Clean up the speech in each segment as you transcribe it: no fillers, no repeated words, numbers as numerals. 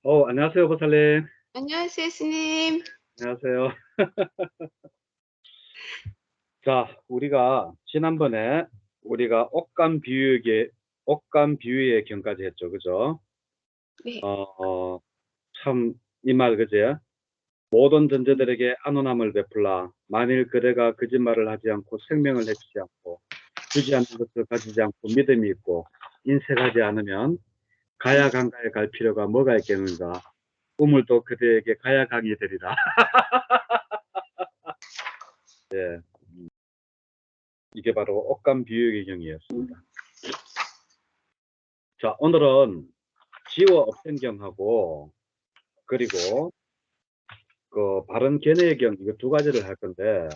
안녕하세요, 보살님. 안녕하세요, 스님. 안녕하세요. 자, 우리가 지난번에 우리가 옷감 비유의 경까지 했죠. 그죠? 네. 어, 참, 이 말, 그제? 모든 존재들에게 안온함을 베풀라. 만일 그대가 거짓말을 하지 않고 생명을 해치지 않고 주지 않는 것을 가지지 않고 믿음이 있고 인색하지 않으면 가야강가에 갈 필요가 뭐가 있겠는가? 우물도 그대에게 가야강이 되리라. 예, 이게 바로 옷감 비유의 경이었습니다. 자, 오늘은 지워 없앤경하고 그리고 그 바른 견해의 경 이거 두 가지를 할 건데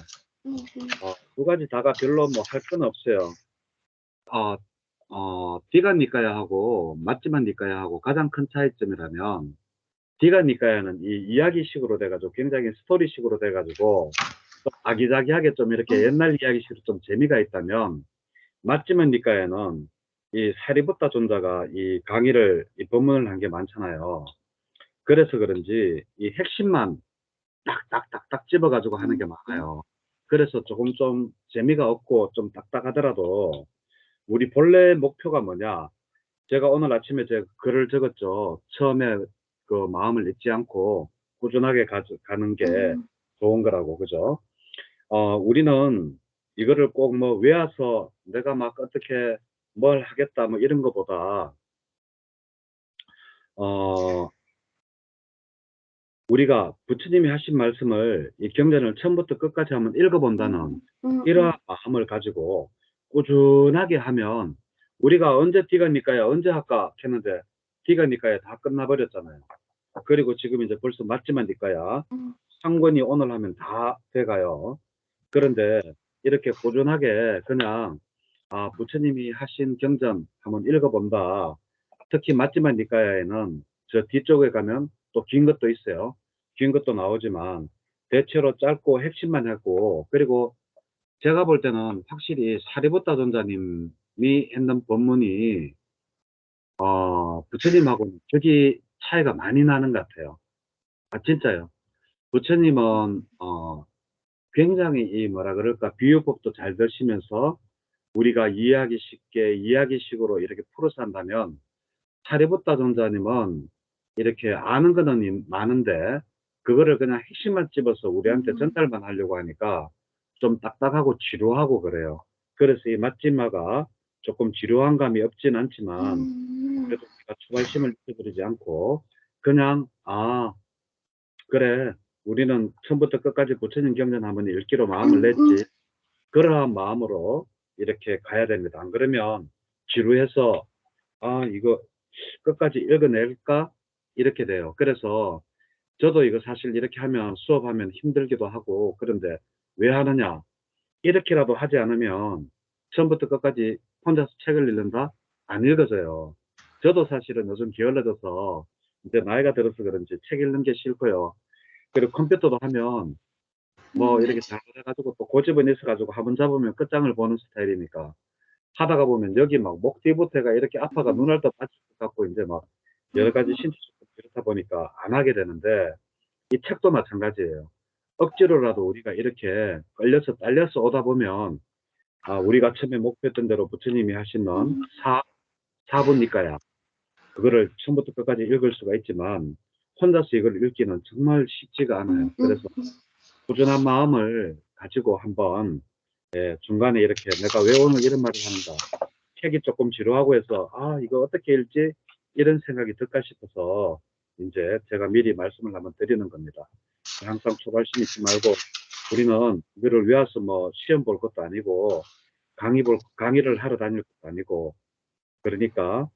두 가지 다가 별로 뭐 할 건 없어요. 어, 디가 니까야 하고 맞지만 니까야 하고 가장 큰 차이점이라면 디가 니까야는 이 이야기식으로 돼가지고 굉장히 스토리식으로 돼가지고 좀 아기자기하게 좀 이렇게 옛날 이야기식으로 좀 재미가 있다면 맞지만 니까야는 이 사리부타 존자가 이 강의를 이 법문을 한 게 많잖아요. 그래서 그런지 이 핵심만 딱딱딱딱 집어가지고 하는 게 많아요. 그래서 조금 좀 재미가 없고 좀 딱딱하더라도 우리 본래 목표가 뭐냐? 제가 오늘 아침에 제 글을 적었죠. 처음에 그 마음을 잊지 않고 꾸준하게 가는 게 좋은 거라고, 그죠? 우리는 이거를 꼭 뭐 외워서 내가 막 어떻게 뭘 하겠다 뭐 이런 거보다, 어, 우리가 부처님이 하신 말씀을 이 경전을 처음부터 끝까지 한번 읽어본다는 이러한 마음을 가지고 꾸준하게 하면 우리가 언제 뛰가니까요 언제 할까 했는데 뛰가니까요 다 끝나버렸잖아요. 그리고 지금 이제 벌써 맞지만 니까야 상권이 오늘 하면 다 돼가요. 그런데 이렇게 꾸준하게 그냥 부처님이 하신 경전 한번 읽어본다. 특히 맞지만 니까야에는 저 뒤쪽에 가면 또 긴 것도 있어요. 긴 것도 나오지만 대체로 짧고 핵심만 하고 그리고 제가 볼 때는 확실히 사리부타 전자님이 했는 법문이 부처님하고는 격이 차이가 많이 나는 것 같아요. 진짜요. 부처님은 굉장히 이 뭐라 그럴까 비유법도 잘 드시면서 우리가 이해하기 쉽게 이야기식으로 이렇게 풀어서 한다면 사리부타 전자님은 이렇게 아는 거는 많은데 그거를 그냥 핵심만 집어서 우리한테 전달만 하려고 하니까 좀 딱딱하고 지루하고 그래요. 그래서 이 맛집마가 조금 지루한 감이 없진 않지만 그래도 우리가 추가심을 느껴드리지 않고 그냥 그래 우리는 처음부터 끝까지 부처님 경전 한번 읽기로 마음을 냈지. 그러한 마음으로 이렇게 가야 됩니다. 안 그러면 지루해서 이거 끝까지 읽어낼까? 이렇게 돼요. 그래서 저도 이거 사실 이렇게 하면 수업하면 힘들기도 하고 그런데 왜 하느냐? 이렇게라도 하지 않으면 처음부터 끝까지 혼자서 책을 읽는다? 안 읽어져요. 저도 사실은 요즘 게을러져서 이제 나이가 들어서 그런지 책 읽는 게 싫고요. 그리고 컴퓨터도 하면 뭐 이렇게 잘해가지고 또 고집은 있어가지고 한번 잡으면 끝장을 보는 스타일이니까 하다가 보면 여기 막 목 뒤부터가 이렇게 아파가 눈알 도 빠질 것 같고 이제 막 여러 가지 신체 조건 그렇다 보니까 안 하게 되는데 이 책도 마찬가지예요. 억지로라도 우리가 이렇게 끌려서 딸려서 오다 보면 우리가 처음에 목표했던 대로 부처님이 하시는 사분니까야 그거를 처음부터 끝까지 읽을 수가 있지만 혼자서 이걸 읽기는 정말 쉽지가 않아요. 그래서 꾸준한 마음을 가지고 한번 중간에 이렇게 내가 왜 오늘 이런 말을 하는가 책이 조금 지루하고 해서 이거 어떻게 읽지 이런 생각이 들까 싶어서 이제 제가 미리 말씀을 한번 드리는 겁니다. 항상 초발심 잊지 말고 우리는 이거를 외워서 뭐 시험 볼 것도 아니고 강의를 하러 다닐 것도 아니고 그러니까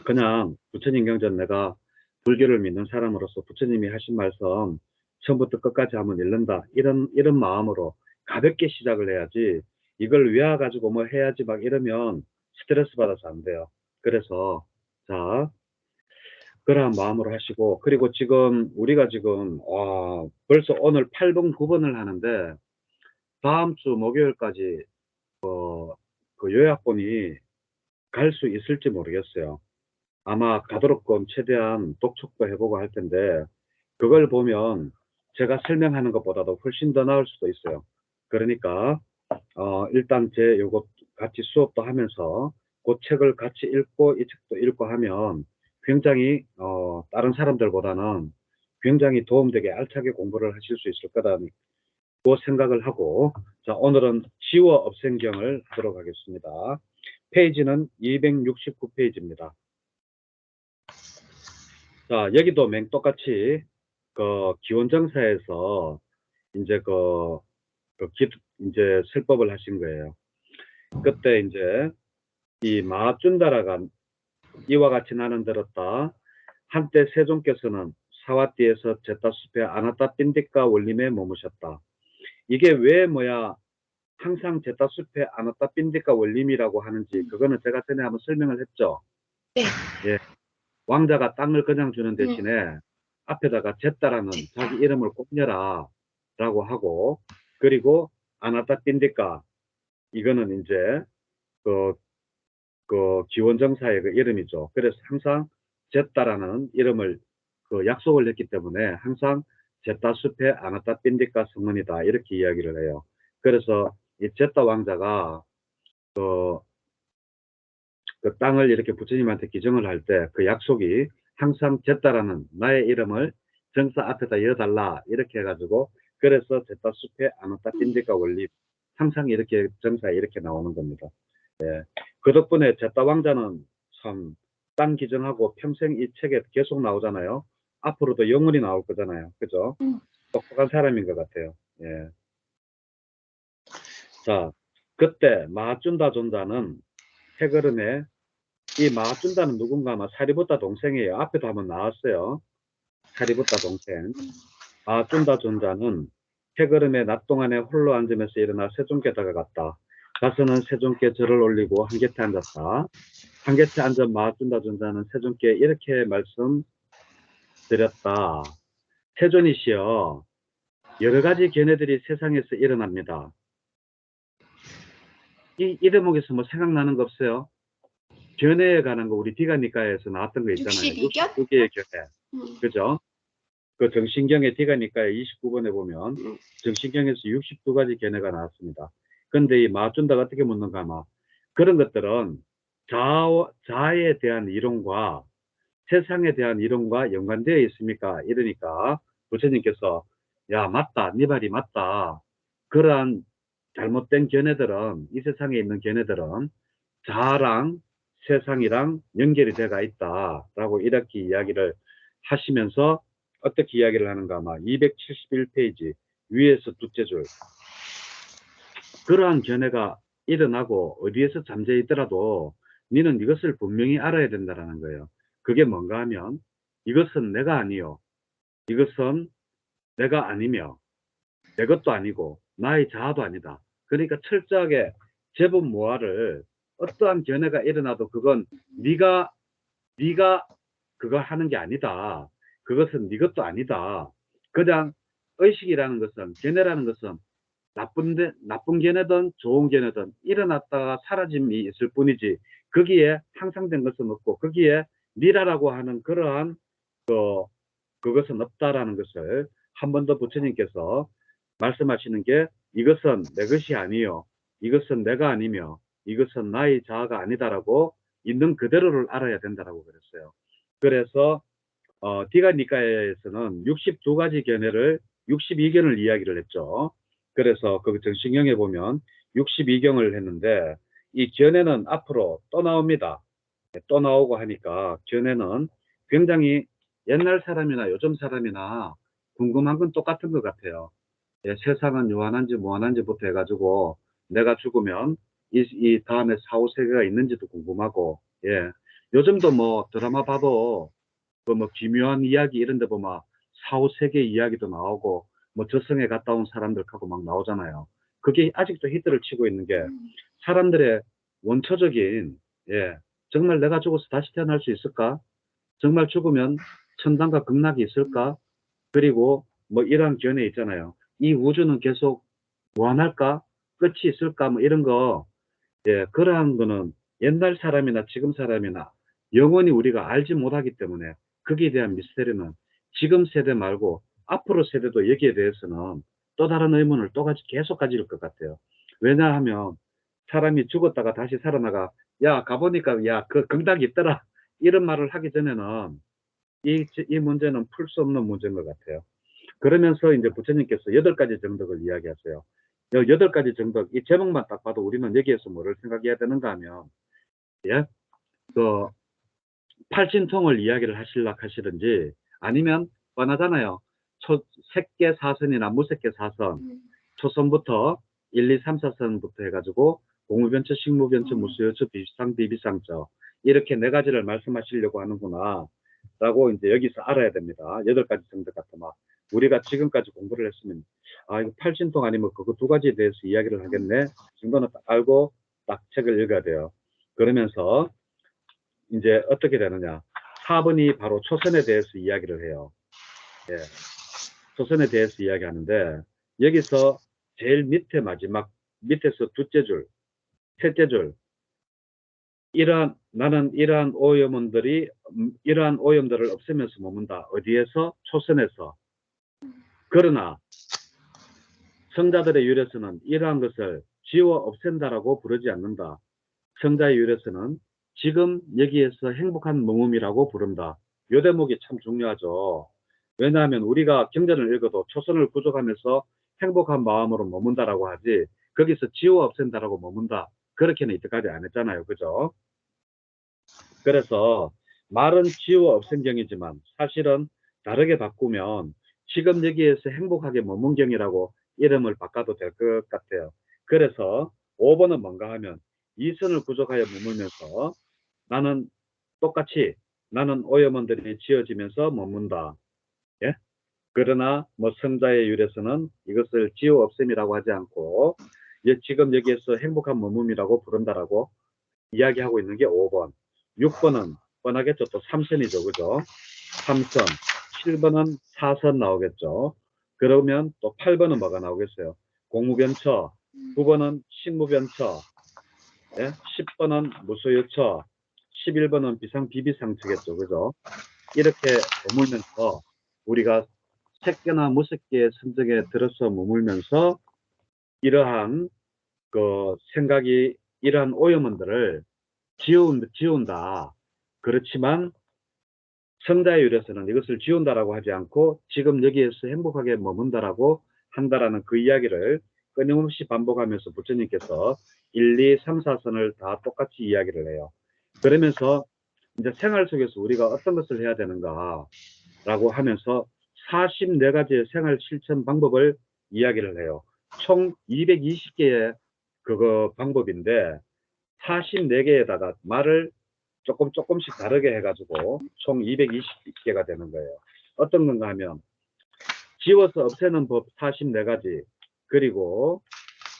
그냥 부처님 경전 내가 불교를 믿는 사람으로서 부처님이 하신 말씀 처음부터 끝까지 한번 읽는다. 이런 마음으로 가볍게 시작을 해야지 이걸 외워가지고 뭐 해야지 막 이러면 스트레스 받아서 안 돼요. 그래서 자, 그러한 마음으로 하시고 그리고 지금 우리가 지금 벌써 오늘 8번, 9번을 하는데 다음 주 목요일까지 그 요약본이 갈 수 있을지 모르겠어요. 아마 가도록끔 최대한 독촉도 해보고 할 텐데, 그걸 보면 제가 설명하는 것보다도 훨씬 더 나을 수도 있어요. 그러니까 일단 제 요거 같이 수업도 하면서 그 책을 같이 읽고 이 책도 읽고 하면 굉장히 다른 사람들보다는 굉장히 도움되게 알차게 공부를 하실 수 있을 거라고 생각을 하고, 자, 오늘은 지워 없앤경을 하도록 하겠습니다. 페이지는 269페이지입니다. 자, 여기도 똑같이 그 기원정사에서 이제 이제 설법을 하신 거예요. 그때 이제 이 마준다라가 이와 같이 나는 들었다. 한때 세종께서는 사와띠에서 제타숲에 아나따 빈디까 원림에 머무셨다. 이게 왜 뭐야 항상 제타숲에 아나따 빈디까 원림이라고 하는지 그거는 제가 전에 한번 설명을 했죠. 네. 예. 왕자가 땅을 그냥 주는 대신에 앞에다가 제따라는 자기 이름을 꼽녀라 라고 하고, 그리고 아나따 빈디까 이거는 이제 그 기원정사의 그 이름이죠. 그래서 항상 제따라는 이름을 그 약속을 했기 때문에 항상 제따 숲의 아나따 빈디까 성문이다 이렇게 이야기를 해요. 그래서 이 제따 왕자가 그 땅을 이렇게 부처님한테 기증을 할 때 그 약속이 항상 제따라는 나의 이름을 정사 앞에다 이어달라 이렇게 해가지고, 그래서 제따 숲의 아나따 빈디까 원리 항상 이렇게 정사에 이렇게 나오는 겁니다. 예. 그 덕분에 제따 왕자는 참 땅 기증하고 평생 이 책에 계속 나오잖아요. 앞으로도 영원히 나올 거잖아요. 그죠? 똑똑한 사람인 것 같아요. 예. 자, 그때 마준다 존자는 해그름에, 이 마준다는 누군가 아마 사리부타 동생이에요. 앞에도 한번 나왔어요. 사리부타 동생. 마준다 존자는 해그름에 낮 동안에 홀로 앉으면서 일어나 세종께 다가갔다. 가서는 세종께 절을 올리고 한 곁에 앉았다. 한 곁에 앉아 마준다 존자는 세종께 이렇게 말씀드렸다. 세존이시여, 여러 가지 견해들이 세상에서 일어납니다. 이 대목에서 뭐 생각나는 거 없어요? 견해에 관한 거 우리 디가니까에서 나왔던 거 있잖아요. 62견? 62개의 견해. 그죠? 그 정신경의 디가니까에 29번에 보면 정신경에서 62가지 견해가 나왔습니다. 근데 이 마준다가 어떻게 묻는가 아마 그런 것들은 자에 대한 이론과 세상에 대한 이론과 연관되어 있습니까? 이러니까 부처님께서 야 맞다, 네 말이 맞다. 그러한 잘못된 견해들은, 이 세상에 있는 견해들은 자아랑 세상이랑 연결이 돼가 있다라고 이렇게 이야기를 하시면서 어떻게 이야기를 하는가 아마 271페이지 위에서 둘째 줄, 그러한 견해가 일어나고 어디에서 잠재 있더라도 너는 이것을 분명히 알아야 된다는 거예요. 그게 뭔가 하면 이것은 내가 아니요, 이것은 내가 아니며 내 것도 아니고 나의 자아도 아니다. 그러니까 철저하게 제법모아를, 어떠한 견해가 일어나도 그건 네가 그거 하는 게 아니다. 그것은 네 것도 아니다. 그냥 의식이라는 것은, 견해라는 것은 나쁜 견해든 좋은 견해든 일어났다가 사라짐이 있을 뿐이지 거기에 향상된 것은 없고 거기에 니라라고 하는 그러한 그것은 없다라는 것을 한 번 더 부처님께서 말씀하시는 게, 이것은 내 것이 아니요, 이것은 내가 아니며 이것은 나의 자아가 아니다라고 있는 그대로를 알아야 된다라고 그랬어요. 그래서 디가니카에서는 62가지 견해를 62견을 이야기를 했죠. 그래서 그 정신경에 보면 62경을 했는데 이 견해는 앞으로 또 나옵니다. 또 나오고 하니까 견해는 굉장히 옛날 사람이나 요즘 사람이나 궁금한 건 똑같은 것 같아요. 예, 세상은 요한한지 무한한지부터 해가지고 내가 죽으면 이 다음에 사후세계가 있는지도 궁금하고, 예, 요즘도 뭐 드라마 봐도 그 뭐 기묘한 이야기 이런 데 보면 사후세계 이야기도 나오고 뭐 저승에 갔다 온 사람들하고 막 나오잖아요. 그게 아직도 히트를 치고 있는 게 사람들의 원초적인, 예, 정말 내가 죽어서 다시 태어날 수 있을까? 정말 죽으면 천당과 극락이 있을까? 그리고 뭐 이런 견해 있잖아요. 이 우주는 계속 무한할까? 끝이 있을까? 뭐 이런 거, 예, 그러한 거는 옛날 사람이나 지금 사람이나 영원히 우리가 알지 못하기 때문에 거기에 대한 미스테리는 지금 세대 말고 앞으로 세대도 여기에 대해서는 또 다른 의문을 계속 가질 것 같아요. 왜냐하면 사람이 죽었다가 다시 살아나가 야 가보니까 야 그 경닭이 있더라 이런 말을 하기 전에는 이 문제는 풀 수 없는 문제인 것 같아요. 그러면서 이제 부처님께서 8가지 정덕을 이야기하세요. 8가지 정덕, 이 제목만 딱 봐도 우리는 여기에서 뭐를 생각해야 되는가 하면, 예? 그, 팔신통을 이야기를 하시든지, 아니면, 뻔하잖아요. 색계 사선이나 무색계 사선, 초선부터 1, 2, 3, 4선부터 해가지고, 공무변처, 식무변처, 무수여처, 비비상, 비비상처, 이렇게 4가지를 말씀하시려고 하는구나. 라고 이제 여기서 알아야 됩니다. 8가지 정도 같은 막 우리가 지금까지 공부를 했으면 이거 팔신통 아니면 그거 2가지에 대해서 이야기를 하겠네. 그 정도는 딱 알고 딱 책을 읽어야 돼요. 그러면서 이제 어떻게 되느냐. 4번이 바로 초선에 대해서 이야기를 해요. 예. 초선에 대해서 이야기하는데 여기서 제일 밑에 마지막 밑에서 둘째 줄, 셋째 줄 나는 이러한 오염들을 없애면서 머문다. 어디에서? 초선에서. 그러나 성자들의 율에서는 이러한 것을 지워 없앤다라고 부르지 않는다. 성자의 율에서는 지금 여기에서 행복한 머뭅이라고 부른다. 이 대목이 참 중요하죠. 왜냐하면 우리가 경전을 읽어도 초선을 구족하면서 행복한 마음으로 머문다라고 하지 거기서 지워 없앤다라고 머문다. 그렇게는 이때까지 안 했잖아요. 그죠? 그래서 말은 지워 없앤경이지만 사실은 다르게 바꾸면 지금 여기에서 행복하게 머문경이라고 이름을 바꿔도 될 것 같아요. 그래서 5번은 뭔가 하면 이선을 구족하여 머물면서 나는 똑같이 나는 오염원들이 지어지면서 머문다. 예? 그러나 뭐 성자의 율에서는 이것을 지워 없음이라고 하지 않고 지금 여기에서 행복한 머뭅이라고 부른다라고 이야기하고 있는 게 5번. 6번은 뻔하겠죠. 또 3선이죠. 그죠? 3선. 7번은 4선 나오겠죠. 그러면 또 8번은 뭐가 나오겠어요? 공무변처. 9번은 식무변처. 예? 10번은 무소유처. 11번은 비비상처겠죠. 그죠? 이렇게 머물면서 우리가 색계나 무색계의 선정에 들어서 머물면서 이러한 그 생각이 이러한 오염원들을 지운다. 그렇지만 성자의 율에서는 이것을 지운다라고 하지 않고 지금 여기에서 행복하게 머문다라고 한다라는 그 이야기를 끊임없이 반복하면서 부처님께서 1, 2, 3, 4선을 다 똑같이 이야기를 해요. 그러면서 이제 생활 속에서 우리가 어떤 것을 해야 되는가라고 하면서 44가지의 생활 실천 방법을 이야기를 해요. 총 220개의 그거 방법인데 44개에다가 말을 조금씩 다르게 해가지고 총 220개가 되는 거예요. 어떤 건가 하면 지워서 없애는 법 44가지, 그리고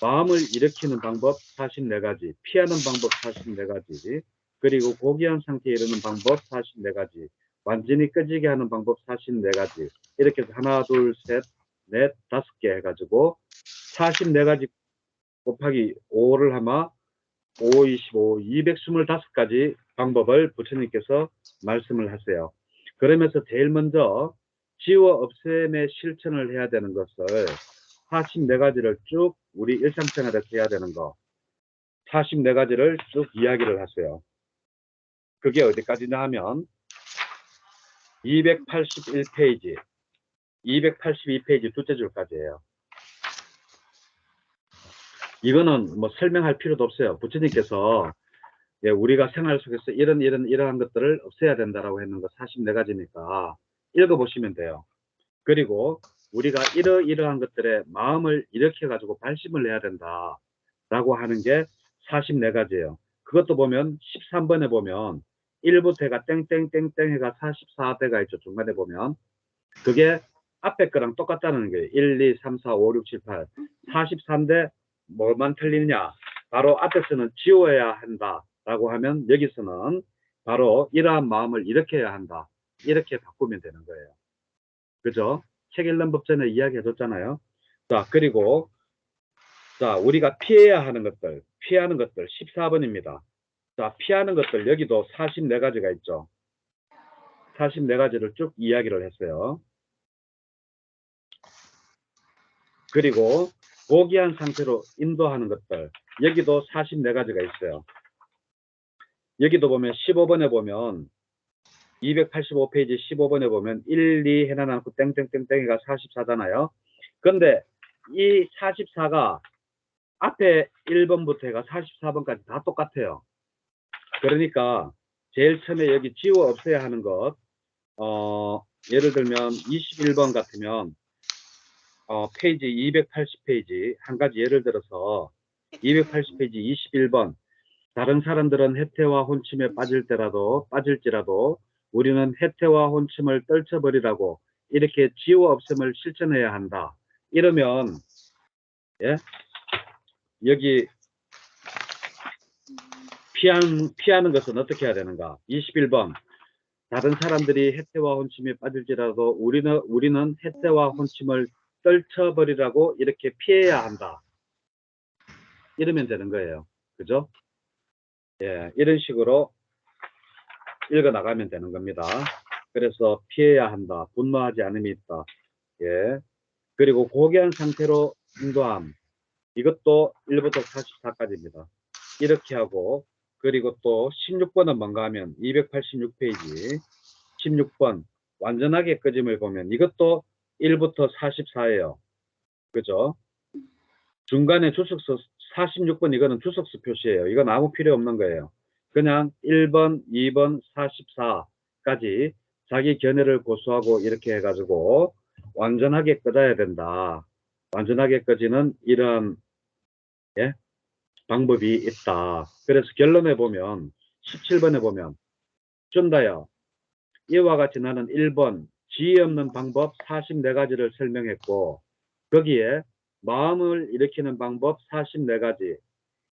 마음을 일으키는 방법 44가지, 피하는 방법 44가지, 그리고 고귀한 상태에 이르는 방법 44가지, 완전히 꺼지게 하는 방법 44가지, 이렇게 해서 하나, 둘, 셋, 넷, 5개 해가지고 44가지 곱하기 5를 하면 5, 25, 225가지 방법을 부처님께서 말씀을 하세요. 그러면서 제일 먼저 지워 없앰의 실천을 해야 되는 것을 44가지를 쭉 우리 일상생활에서 해야 되는 거 44가지를 쭉 이야기를 하세요. 그게 어디까지나 하면 281페이지, 282페이지 둘째 줄까지예요. 이거는 뭐 설명할 필요도 없어요. 부처님께서 우리가 생활 속에서 이러한 것들을 없애야 된다라고 했는 거 44가지니까 읽어보시면 돼요. 그리고 우리가 이러한 것들의 마음을 일으켜가지고 발심을 해야 된다라고 하는 게 44가지예요. 그것도 보면 13번에 보면 1부터 해가 땡땡땡땡 해가 44대가 있죠. 중간에 보면. 그게 앞에 거랑 똑같다는 거예요. 1, 2, 3, 4, 5, 6, 7, 8. 43대 뭐만 틀리냐? 바로 앞에서는 지워야 한다라고 하면 여기서는 바로 이러한 마음을 일으켜야 한다. 이렇게 바꾸면 되는 거예요. 그죠? 책 읽는 법 전에 이야기해 줬잖아요. 자, 그리고 자, 우리가 피해야 하는 것들, 피하는 것들 14번입니다. 자, 피하는 것들 여기도 44가지가 있죠. 44가지를 쭉 이야기를 했어요. 그리고 고귀한 상태로 인도하는 것들 여기도 44가지가 있어요. 여기도 보면 15번에 보면 285페이지 15번에 보면 1, 2 해놔놓고 땡땡땡땡이가 44잖아요. 근데 이 44가 앞에 1번부터 해가 44번까지 다 똑같아요. 그러니까 제일 처음에 여기 지워 없애야 하는 것, 예를 들면 21번 같으면 페이지 280페이지 한 가지 예를 들어서 280페이지 21번 다른 사람들은 해태와 혼침에 빠질지라도 우리는 해태와 혼침을 떨쳐버리라고 이렇게 지워 없음을 실천해야 한다. 이러면 예? 여기 피하는 것은 어떻게 해야 되는가? 21번 다른 사람들이 해태와 혼침에 빠질지라도 우리는 해태와 혼침을 떨쳐버리라고 이렇게 피해야 한다. 이러면 되는 거예요. 그죠? 예, 이런 식으로 읽어 나가면 되는 겁니다. 그래서 피해야 한다. 분노하지 않음이 있다. 예. 그리고 고귀한 상태로 인도함. 이것도 1부터 44까지입니다. 이렇게 하고, 그리고 또 16번은 뭔가 하면 286페이지 16번 완전하게 끄짐을 보면 이것도 1부터 44예요. 그죠? 중간에 주석수 46번 이거는 주석수 표시예요. 이건 아무 필요 없는 거예요. 그냥 1번, 2번, 44까지 자기 견해를 고수하고 이렇게 해가지고 완전하게 꺼져야 된다. 완전하게 꺼지는 이런 예? 방법이 있다. 그래서 결론에 보면 17번에 보면 좀 더요. 이와 같이 나는 1번 지혜 없는 방법 44가지를 설명했고 거기에 마음을 일으키는 방법 44가지,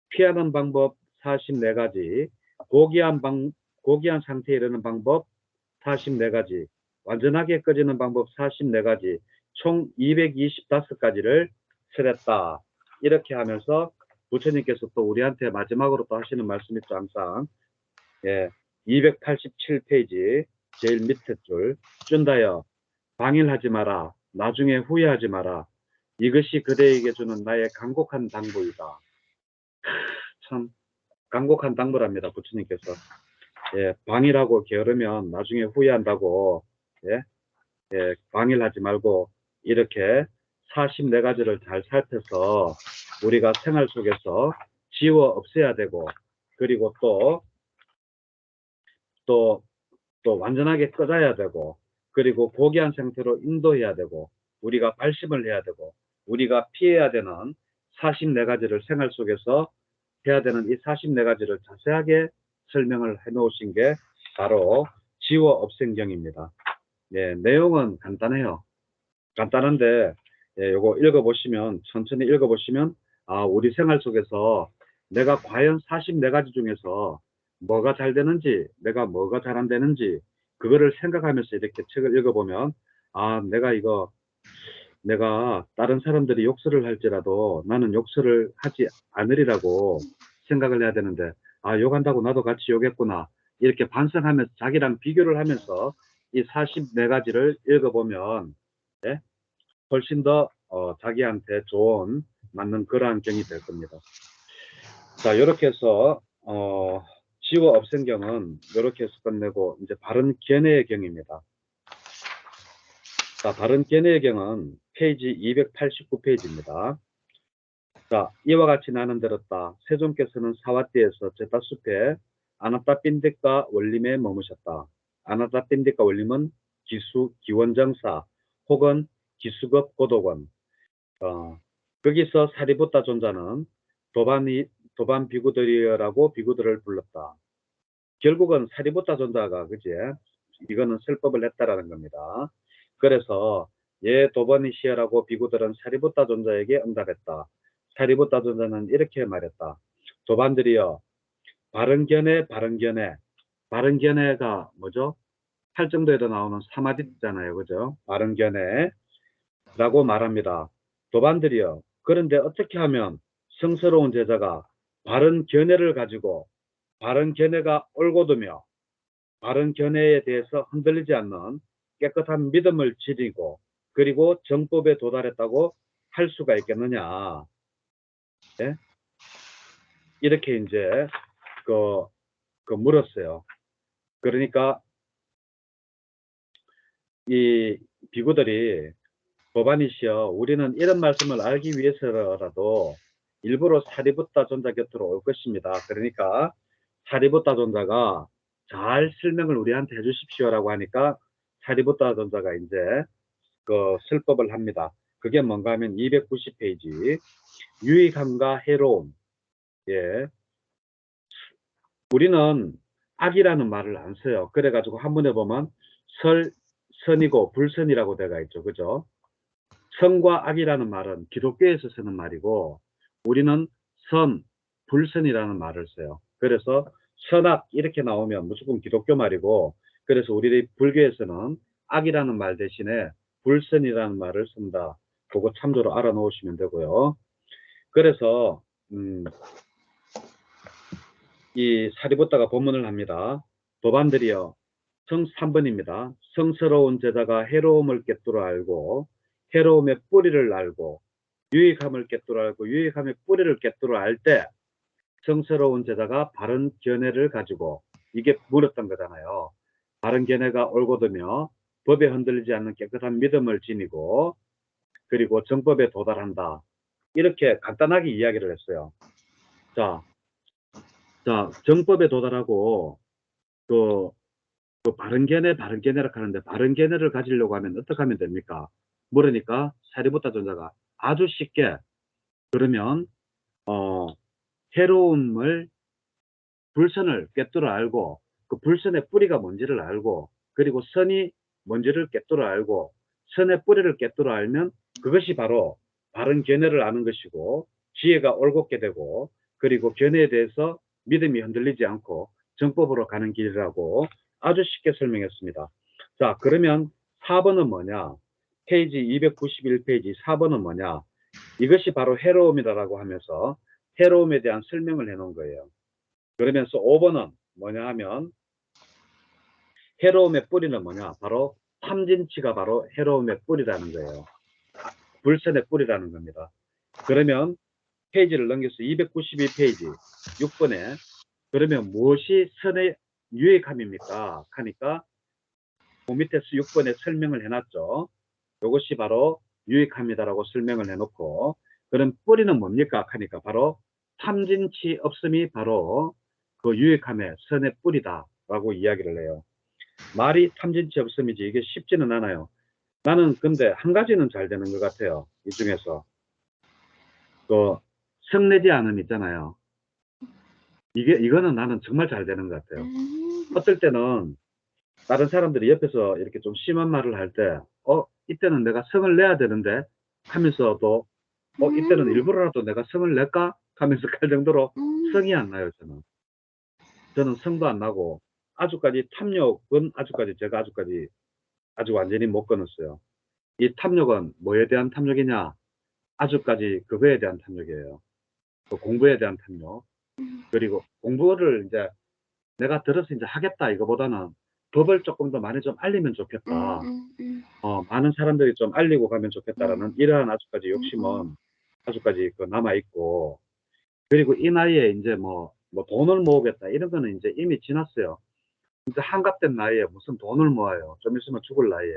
피하는 방법 44가지, 고귀한 상태에 이르는 방법 44가지, 완전하게 꺼지는 방법 44가지, 총 225가지를 설했다. 이렇게 하면서 부처님께서 또 우리한테 마지막으로 또 하시는 말씀이 또 항상 287페이지 제일 밑에 줄 쭌다여 방일하지 마라. 나중에 후회하지 마라. 이것이 그대에게 주는 나의 간곡한 당부이다. 참 간곡한 당부랍니다. 부처님께서. 예, 방일하고 게으르면 나중에 후회한다고. 예, 방일하지 말고 이렇게 44가지를 잘 살펴서 우리가 생활 속에서 지워 없애야 되고 그리고 또 완전하게 꺼져야 되고 그리고 고귀한 상태로 인도해야 되고 우리가 발심을 해야 되고 우리가 피해야 되는 44가지를 생활 속에서 해야 되는 이 44가지를 자세하게 설명을 해 놓으신 게 바로 지워 없앤경입니다. 예, 내용은 간단해요. 간단한데 요거 읽어보시면 천천히 읽어보시면 우리 생활 속에서 내가 과연 44가지 중에서 뭐가 잘 되는지 내가 뭐가 잘 안 되는지 그거를 생각하면서 이렇게 책을 읽어보면 내가 다른 사람들이 욕설을 할지라도 나는 욕설을 하지 않으리라고 생각을 해야 되는데 욕한다고 나도 같이 욕했구나 이렇게 반성하면서 자기랑 비교를 하면서 이 44가지를 읽어보면 예? 훨씬 더 자기한테 좋은 맞는 그러한 경이 될 겁니다. 자, 이렇게 해서 지워 없앤 경은 이렇게 해서 끝내고 이제 바른 견해의 경입니다. 자, 바른 견해의 경은 페이지 289페이지입니다. 자, 이와 같이 나는 들었다. 세존께서는 사와띠에서 제타숲에 아나타핀딕과 원림에 머무셨다. 아나타핀딕과 원림은 기원정사 혹은 기수급 고도권. 거기서 사리부타 존자는 도반 비구들이라고 비구들을 불렀다. 결국은 사리부타 존자가 그지? 이거는 설법을 했다라는 겁니다. 그래서 도바니시아라고 비구들은 사리부타 존자에게 응답했다. 사리부타 존자는 이렇게 말했다. 도반들이여 바른 견해가 뭐죠? 8정도에도 나오는 사마디잖아요. 그죠? 바른 견해라고 말합니다. 도반들이여 그런데 어떻게 하면 성스러운 제자가 바른 견해를 가지고 바른 견해가 올곧으며 바른 견해에 대해서 흔들리지 않는 깨끗한 믿음을 지니고 그리고 정법에 도달했다고 할 수가 있겠느냐. 예? 이렇게 이제 그 물었어요. 그러니까 이 비구들이 법안이시여 우리는 이런 말씀을 알기 위해서라도 일부러 사리붓다 존자 곁으로 올 것입니다. 그러니까 사리붓다 존자가 잘 설명을 우리한테 해주십시오라고 하니까 사리붓다 존자가 이제 그 설법을 합니다. 그게 뭔가 하면 290페이지 유익함과 해로움. 예. 우리는 악이라는 말을 안 써요. 그래가지고 한문에 보면 선이고 불선이라고 되어 있죠. 그죠? 선과 악이라는 말은 기독교에서 쓰는 말이고 우리는 선, 불선이라는 말을 써요. 그래서 선악 이렇게 나오면 무조건 기독교 말이고 그래서 우리 불교에서는 악이라는 말 대신에 불선이라는 말을 쓴다. 그거 참조로 알아놓으시면 되고요. 그래서 이 사리붓다가 본문을 합니다. 법안들이여 성 3번입니다. 성스러운 제자가 해로움을 꿰뚫어 알고 해로움의 뿌리를 알고 유익함을 꿰뚫어 알고 유익함의 뿌리를 꿰뚫어 알 때 성스러운 제자가 바른 견해를 가지고 이게 물었던 거잖아요. 바른 견해가 올곧으며 법에 흔들리지 않는 깨끗한 믿음을 지니고 그리고 정법에 도달한다. 이렇게 간단하게 이야기를 했어요. 자, 정법에 도달하고 그 바른 견해라 하는데 바른 견해를 가지려고 하면 어떻게 하면 됩니까? 물으니까 사리부타 존자가 아주 쉽게 그러면 해로움을 불선을 꿰뚫어 알고 그 불선의 뿌리가 뭔지를 알고 그리고 선이 뭔지를 꿰뚫어 알고 선의 뿌리를 꿰뚫어 알면 그것이 바로 바른 견해를 아는 것이고 지혜가 올곧게 되고 그리고 견해에 대해서 믿음이 흔들리지 않고 정법으로 가는 길이라고 아주 쉽게 설명했습니다. 자, 그러면 4번은 뭐냐? 페이지 291페이지 4번은 뭐냐? 이것이 바로 해로움이다라고 하면서 해로움에 대한 설명을 해놓은 거예요. 그러면서 5번은 뭐냐 하면 해로움의 뿌리는 뭐냐? 바로 탐진치가 바로 해로움의 뿌리라는 거예요. 불선의 뿌리라는 겁니다. 그러면 페이지를 넘겨서 292페이지 6번에 그러면 무엇이 선의 유익함입니까? 하니까 그 밑에서 6번에 설명을 해놨죠. 이것이 바로 유익함이다라고 설명을 해놓고 그럼 뿌리는 뭡니까? 하니까 바로 탐진치 없음이 바로 그 유익함의 선의 뿌리다라고 이야기를 해요. 말이 탐진치 없음이지 이게 쉽지는 않아요. 나는 근데 한 가지는 잘 되는 것 같아요. 이 중에서 그 성내지 않음 있잖아요. 이거는 나는 정말 잘 되는 것 같아요. 어떨 때는 다른 사람들이 옆에서 이렇게 좀 심한 말을 할 때, 이때는 내가 성을 내야 되는데 하면서도, 이때는 일부러라도 내가 성을 낼까? 하면서 갈 정도로 성이 안 나요, 저는. 저는 성도 안 나고, 아주까지 탐욕은 제가 아주 완전히 못 끊었어요. 이 탐욕은 뭐에 대한 탐욕이냐? 아주까지 그거에 대한 탐욕이에요. 그 공부에 대한 탐욕. 그리고 공부를 이제 내가 들어서 이제 하겠다 이거보다는 법을 조금 더 많이 좀 알리면 좋겠다. 많은 사람들이 좀 알리고 가면 좋겠다라는 이러한 아주까지 욕심은 아주까지 그 남아있고, 그리고 이 나이에 이제 뭐 돈을 모으겠다 이런 거는 이제 이미 지났어요. 이제 한갑된 나이에 무슨 돈을 모아요. 좀 있으면 죽을 나이에.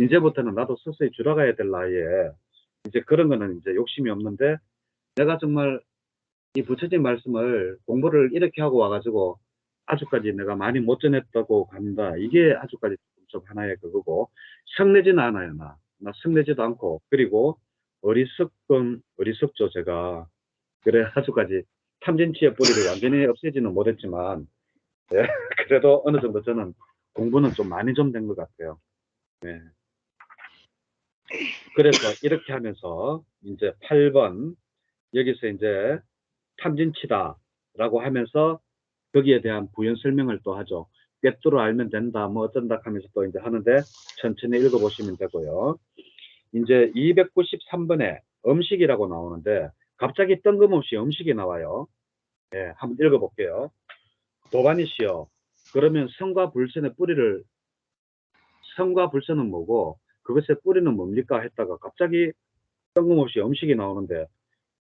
이제부터는 나도 서서히 줄어가야 될 나이에 이제 그런 거는 이제 욕심이 없는데 내가 정말 이 부처님 말씀을 공부를 이렇게 하고 와가지고 아주까지 내가 많이 못 전했다고 간다. 이게 아주까지 좀 하나의 그거고 성내지는 않아요. 나 성내지도 않고 그리고 어리석죠 제가. 그래 아주까지 탐진치의 뿌리를 완전히 없애지는 못했지만 예, 그래도 어느 정도 저는 공부는 좀 많이 좀 된 것 같아요. 네. 그래서 이렇게 하면서 이제 8번 여기서 이제 탐진치다 라고 하면서 거기에 대한 부연 설명을 또 하죠. 꿰뚫어 알면 된다 뭐 어쩐다 하면서 또 이제 하는데 천천히 읽어보시면 되고요. 이제 293번에 음식이라고 나오는데 갑자기 뜬금없이 음식이 나와요. 예, 한번 읽어볼게요. 도반이시여. 그러면 성과 불선의 뿌리를, 성과 불선은 뭐고 그것의 뿌리는 뭡니까 했다가 갑자기 뜬금없이 음식이 나오는데,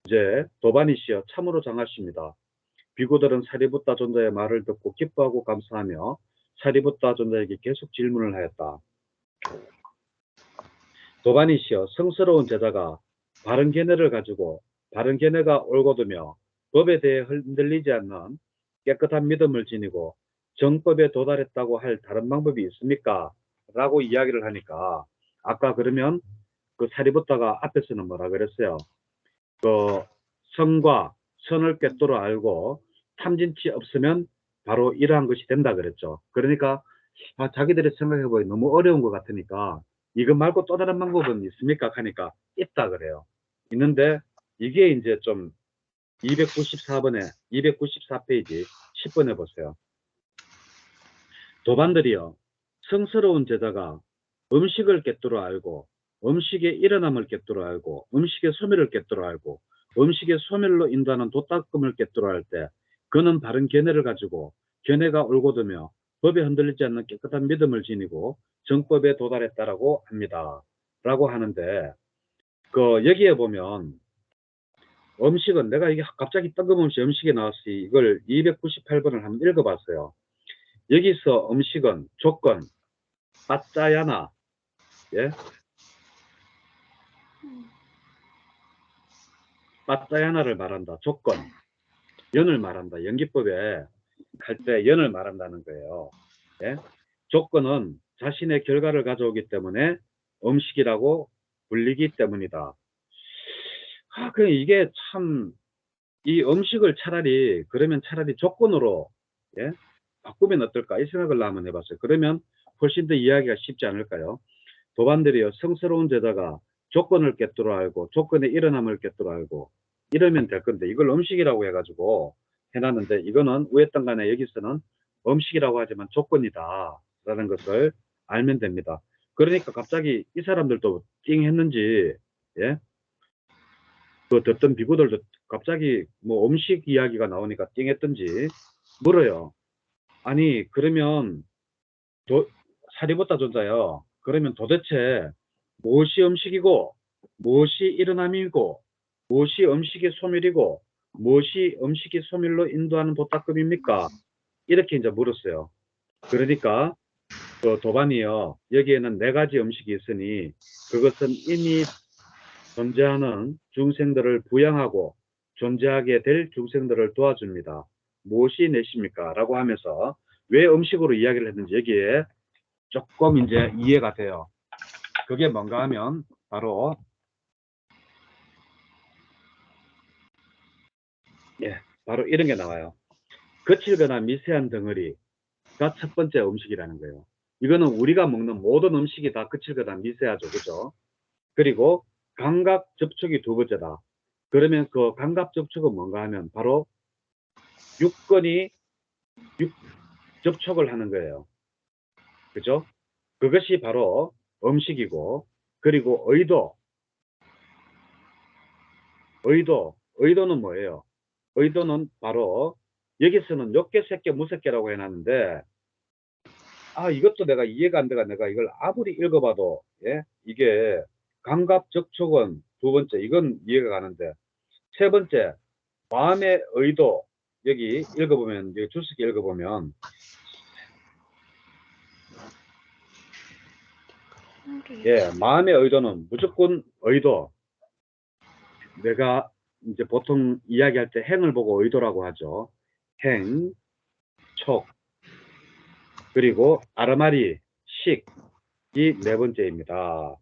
이제 도반이시여 참으로 장하십니다. 비구들은 사리붓다 존자의 말을 듣고 기뻐하고 감사하며 사리붓다 존자에게 계속 질문을 하였다. 도반이시여, 성스러운 제자가 바른 견해를 가지고 바른 견해가 옳고도며 법에 대해 흔들리지 않는 깨끗한 믿음을 지니고 정법에 도달했다고 할 다른 방법이 있습니까? 라고 이야기를 하니까, 아까 그러면 그 사리붓다가 앞에서는 뭐라 그랬어요? 그 선과 선을 꿰뚫어 알고 탐진치 없으면 바로 이러한 것이 된다 그랬죠. 그러니까 자기들이 생각해보기 너무 어려운 것 같으니까 이것 말고 또 다른 방법은 있습니까? 하니까 있다 그래요. 있는데 이게 이제 좀 294번에 294페이지 10번에 보세요. 도반들이여, 성스러운 제자가 음식을 꿰뚫어 알고 음식의 일어남을 꿰뚫어 알고 음식의 소멸을 꿰뚫어 알고 음식의 소멸로 인도하는 도닦음을 꿰뚫어 할 때 그는 바른 견해를 가지고 견해가 올곧으며 법에 흔들리지 않는 깨끗한 믿음을 지니고 정법에 도달했다라고 합니다. 라고 하는데, 그 여기에 보면 음식은, 내가 이게 갑자기 뜬금없이 음식이 나왔으니 이걸 298번을 한번 읽어봤어요. 여기서 음식은 조건, 빠짜야나, 예? 빠짜야나를 말한다. 조건, 연을 말한다. 연기법에 할 때 연을 말한다는 거예요. 예? 조건은 자신의 결과를 가져오기 때문에 음식이라고 불리기 때문이다. 그 이게 참, 이 음식을 차라리, 그러면 차라리 조건으로, 예? 바꾸면 어떨까? 이 생각을 한번 해봤어요. 그러면 훨씬 더 이해하기가 쉽지 않을까요? 도반들이여, 성스러운 제자가 조건을 꿰뚫어 알고 조건의 일어남을 꿰뚫어 알고 이러면 될 건데, 이걸 음식이라고 해가지고 해놨는데, 이거는 어쨌든 간에 여기서는 음식이라고 하지만 조건이다 라는 것을 알면 됩니다. 그러니까 갑자기 이 사람들도 띵 했는지, 예? 그 듣던 비구들도 갑자기 뭐 음식 이야기가 나오니까 띵 했던지 물어요. 아니 그러면 사리부타 존자요, 그러면 도대체 무엇이 음식이고 무엇이 일어남이고 무엇이 음식의 소멸이고 무엇이 음식의 소멸로 인도하는 도닦음입니까? 이렇게 이제 물었어요. 그러니까 그 도반이요, 여기에는 4가지 음식이 있으니 그것은 이미 존재하는 중생들을 부양하고 존재하게 될 중생들을 도와줍니다. 무엇이 넷입니까? 라고 하면서 왜 음식으로 이야기를 했는지 여기에 조금 이제 이해가 돼요. 그게 뭔가 하면 바로, 예, 바로 이런 게 나와요. 거칠거나 미세한 덩어리가 첫 번째 음식이라는 거예요. 이거는 우리가 먹는 모든 음식이 다 거칠거나 미세하죠. 그죠? 그리고 감각 접촉이 두 번째다. 그러면 그 감각 접촉은 뭔가 하면 바로 육건이 접촉을 하는 거예요. 그죠? 그것이 바로 음식이고, 그리고 의도는 뭐예요? 의도는 바로 여기서는 욕계, 색계, 무색계라고 해놨는데, 이것도 내가 이해가 안 돼가 내가 이걸 아무리 읽어봐도, 예? 이게 감각 접촉은 두 번째, 이건 이해가 가는데, 세 번째, 마음의 의도, 여기 읽어보면, 여기 줄쓰기 읽어보면, 예, 마음의 의도는 무조건 의도. 내가 이제 보통 이야기할 때 행을 보고 의도라고 하죠. 행, 촉, 그리고 아르마리, 식, 이 4번째입니다.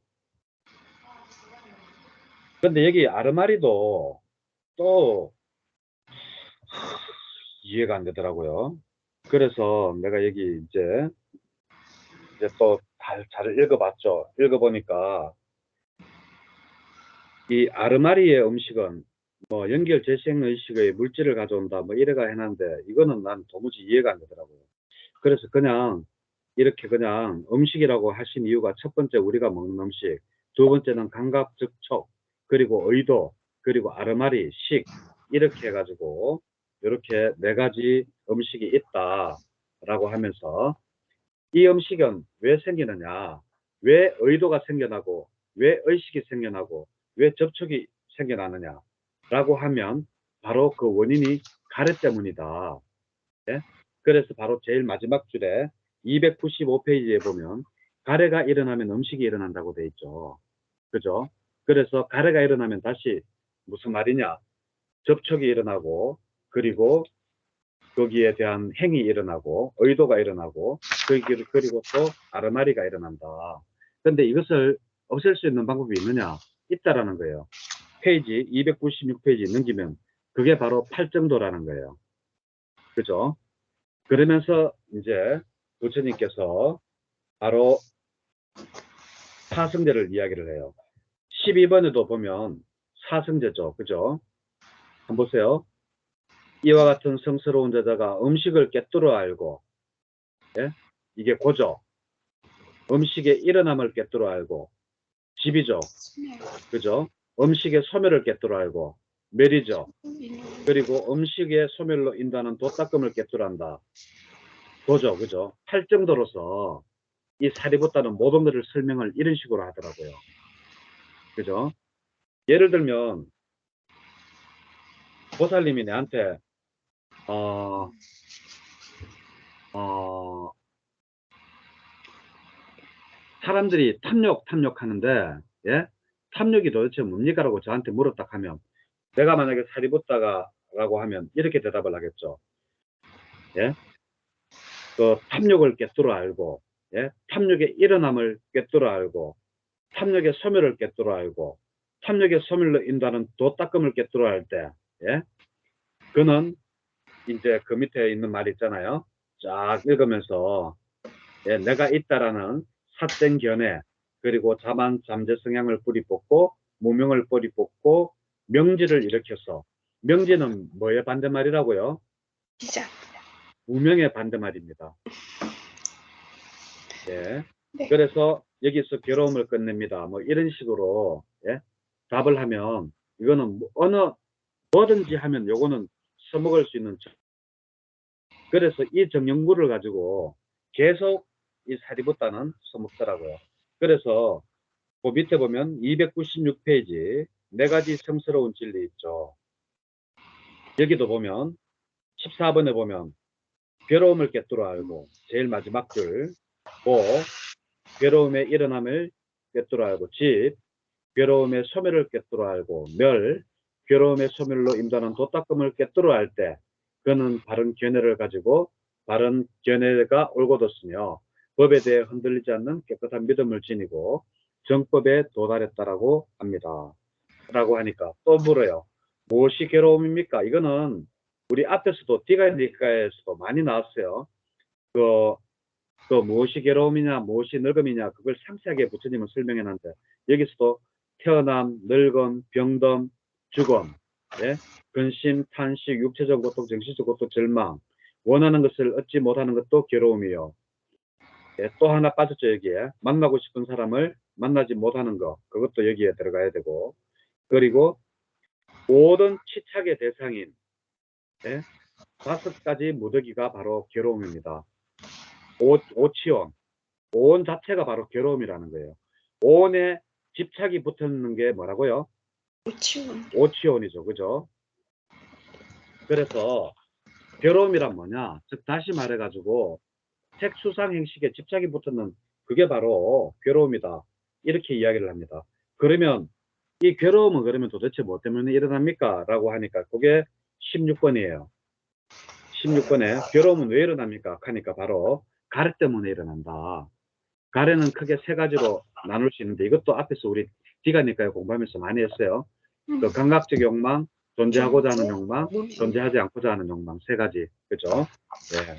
근데 여기 아르마리도 또 이해가 안 되더라고요. 그래서 내가 여기 이제 또 잘 읽어봤죠. 읽어보니까 이 아르마리의 음식은 뭐 연결 재생의식의 물질을 가져온다 뭐 이래가 해놨는데, 이거는 난 도무지 이해가 안 되더라고요. 그래서 그냥 이렇게 그냥 음식이라고 하신 이유가, 첫 번째 우리가 먹는 음식, 두 번째는 감각 접촉, 그리고 의도, 그리고 아르마리, 식, 이렇게 해가지고 이렇게 네 가지 음식이 있다라고 하면서 이 음식은 왜 생기느냐, 왜 의도가 생겨나고, 왜 의식이 생겨나고, 왜 접촉이 생겨나느냐라고 하면 바로 그 원인이 가래 때문이다. 예? 그래서 바로 제일 마지막 줄에 295페이지에 보면 가래가 일어나면 음식이 일어난다고 돼 있죠. 그죠? 그래서 가래가 일어나면 다시 무슨 말이냐? 접촉이 일어나고, 그리고 거기에 대한 행위 일어나고, 의도가 일어나고, 그리고 또 아르마리가 일어난다. 근데 이것을 없앨 수 있는 방법이 있느냐? 있다라는 거예요. 페이지 296페이지 넘기면 그게 바로 팔정도라는 거예요. 그죠? 그러면서 이제 부처님께서 바로 사성제를 이야기를 해요. 12번에도 보면 사성제죠. 그죠? 한번 보세요. 이와 같은 성스러운 자자가 음식을 꿰뚫어 알고, 예? 이게 고죠. 음식의 일어남을 꿰뚫어 알고, 집이죠. 그죠? 음식의 소멸을 꿰뚫어 알고, 멸이죠. 그리고 음식의 소멸로 인도하는 도닦음을 꿰뚫어 한다. 도죠. 그죠? 할 정도로서 이 사리부타는 모든 것을 설명을 이런 식으로 하더라고요. 그죠? 예를 들면 보살님이 내한테 사람들이 탐욕하는데, 예? 탐욕이 도대체 뭡니까? 라고 저한테 물었다 하면, 내가 만약에 사리부타가 라고 하면 이렇게 대답을 하겠죠. 예? 그 탐욕을 꿰뚫어 알고, 예? 탐욕의 일어남을 꿰뚫어 알고, 탐욕의 소멸을 꿰뚫어 알고, 탐욕의 소멸로 인도하는 도닦음을 꿰뚫어 알 때, 예? 그는 이제 그 밑에 있는 말 있잖아요. 쫙 읽으면서, 예, 내가 있다라는 삿된 견해, 그리고 자만 잠재 성향을 뿌리 뽑고, 무명을 뿌리 뽑고, 명지를 일으켜서, 명지는 뭐의 반대말이라고요? 시작. 무명의 반대말입니다. 예. 네. 그래서 여기서 괴로움을 끝냅니다. 뭐 이런 식으로, 예? 답을 하면, 이거는 뭐든지 하면 요거는 써먹을 수 있는. 그래서 이 정령구를 가지고 계속 이 사리부타는 써먹더라고요. 그래서 그 밑에 보면 296페이지 네 가지 성스러운 진리 있죠. 여기도 보면 14번에 보면 괴로움을 꿰뚫어 알고, 제일 마지막 줄, 고, 괴로움의 일어남을 꿰뚫어 알고, 집, 괴로움의 소멸을 꿰뚫어 알고, 멸, 괴로움의 소멸로 인도하는 도닦음을 꿰뚫어 알 때 그는 바른 견해를 가지고 바른 견해가 올곧었으며 법에 대해 흔들리지 않는 깨끗한 믿음을 지니고 정법에 도달했다라고 합니다. 라고 하니까 또 물어요. 무엇이 괴로움입니까? 이거는 우리 앞에서도 디가니까에서도 많이 나왔어요. 그 무엇이 괴로움이냐, 무엇이 늙음이냐, 그걸 상세하게 부처님은 설명해 놨는데, 여기서도 태어남, 늙음, 병듦, 죽음, 예? 근심, 탄식, 육체적 고통, 정신적 고통, 절망, 원하는 것을 얻지 못하는 것도 괴로움이요. 예, 또 하나 빠졌죠, 여기에. 만나고 싶은 사람을 만나지 못하는 것, 그것도 여기에 들어가야 되고, 그리고 모든 치착의 대상인, 예? 5가지 무더기가 바로 괴로움입니다. 오치원, 온 자체가 바로 괴로움이라는 거예요. 온에 집착이 붙었는 게 뭐라고요? 오치원. 오치원이죠. 그죠? 그래서 괴로움이란 뭐냐? 즉 다시 말해가지고 색수상 행식에 집착이 붙었는 그게 바로 괴로움이다. 이렇게 이야기를 합니다. 그러면 이 괴로움은 그러면 도대체 뭐 때문에 일어납니까? 라고 하니까 그게 16번이에요. 16번에 괴로움은 왜 일어납니까? 하니까 바로 가래 때문에 일어난다. 가래는 크게 세 가지로 나눌 수 있는데 이것도 앞에서 우리 디가니까에 공부하면서 많이 했어요. 그 감각적 욕망, 존재하고자 하는 욕망, 존재하지 않고자 하는 욕망 세 가지. 그죠? 예.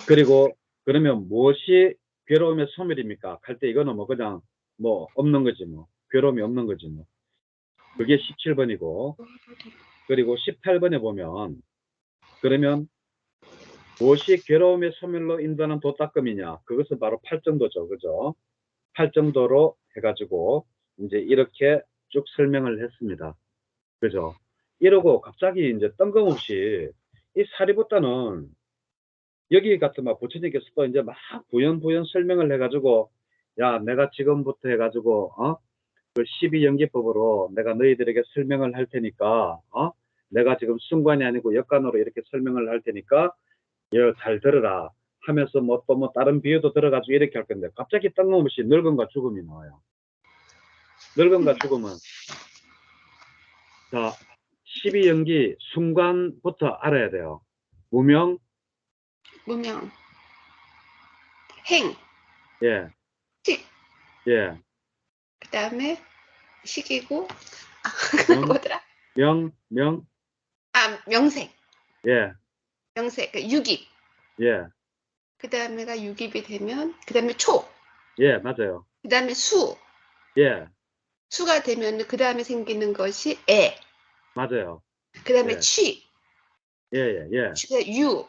그리고 그러면 무엇이 괴로움의 소멸입니까? 할 때 이거는 뭐 그냥 뭐 없는 거지 뭐. 괴로움이 없는 거지 뭐. 그게 17번이고 그리고 18번에 보면 그러면 무엇이 괴로움의 소멸로 인도하는 도닦음이냐? 그것은 바로 팔정도죠. 그죠? 팔정도로 해가지고 이제 이렇게 쭉 설명을 했습니다. 그죠? 이러고 갑자기 이제 뜬금없이 이 사리부터는 여기 같으면 부처님께서 또 이제 막 부연 설명을 해가지고 야 내가 지금부터 해가지고 그 12연기법으로 내가 너희들에게 설명을 할 테니까 내가 지금 순관이 아니고 역관으로 이렇게 설명을 할 테니까 잘 들으라 하면서 뭐 또 뭐 다른 비유도 들어가지고 이렇게 할 건데 갑자기 뜬금없이 늙음과 죽음이 나와요. 늙음과 죽음은 자 12연기 순관부터 알아야 돼요. 무명, 무명, 행, 예, 식, 예, 그 다음에 식이고, 명, 뭐더라? 명, 명색, 예, 명색, 그 유깁. 예, 그 다음에가 유깁이 되면, 그 다음에 초, 예, 맞아요. 그 다음에 수, 예, 수가 되면 그 다음에 생기는 것이 애, 맞아요. 그 다음에 예, 취, 예, 예, 예, 유,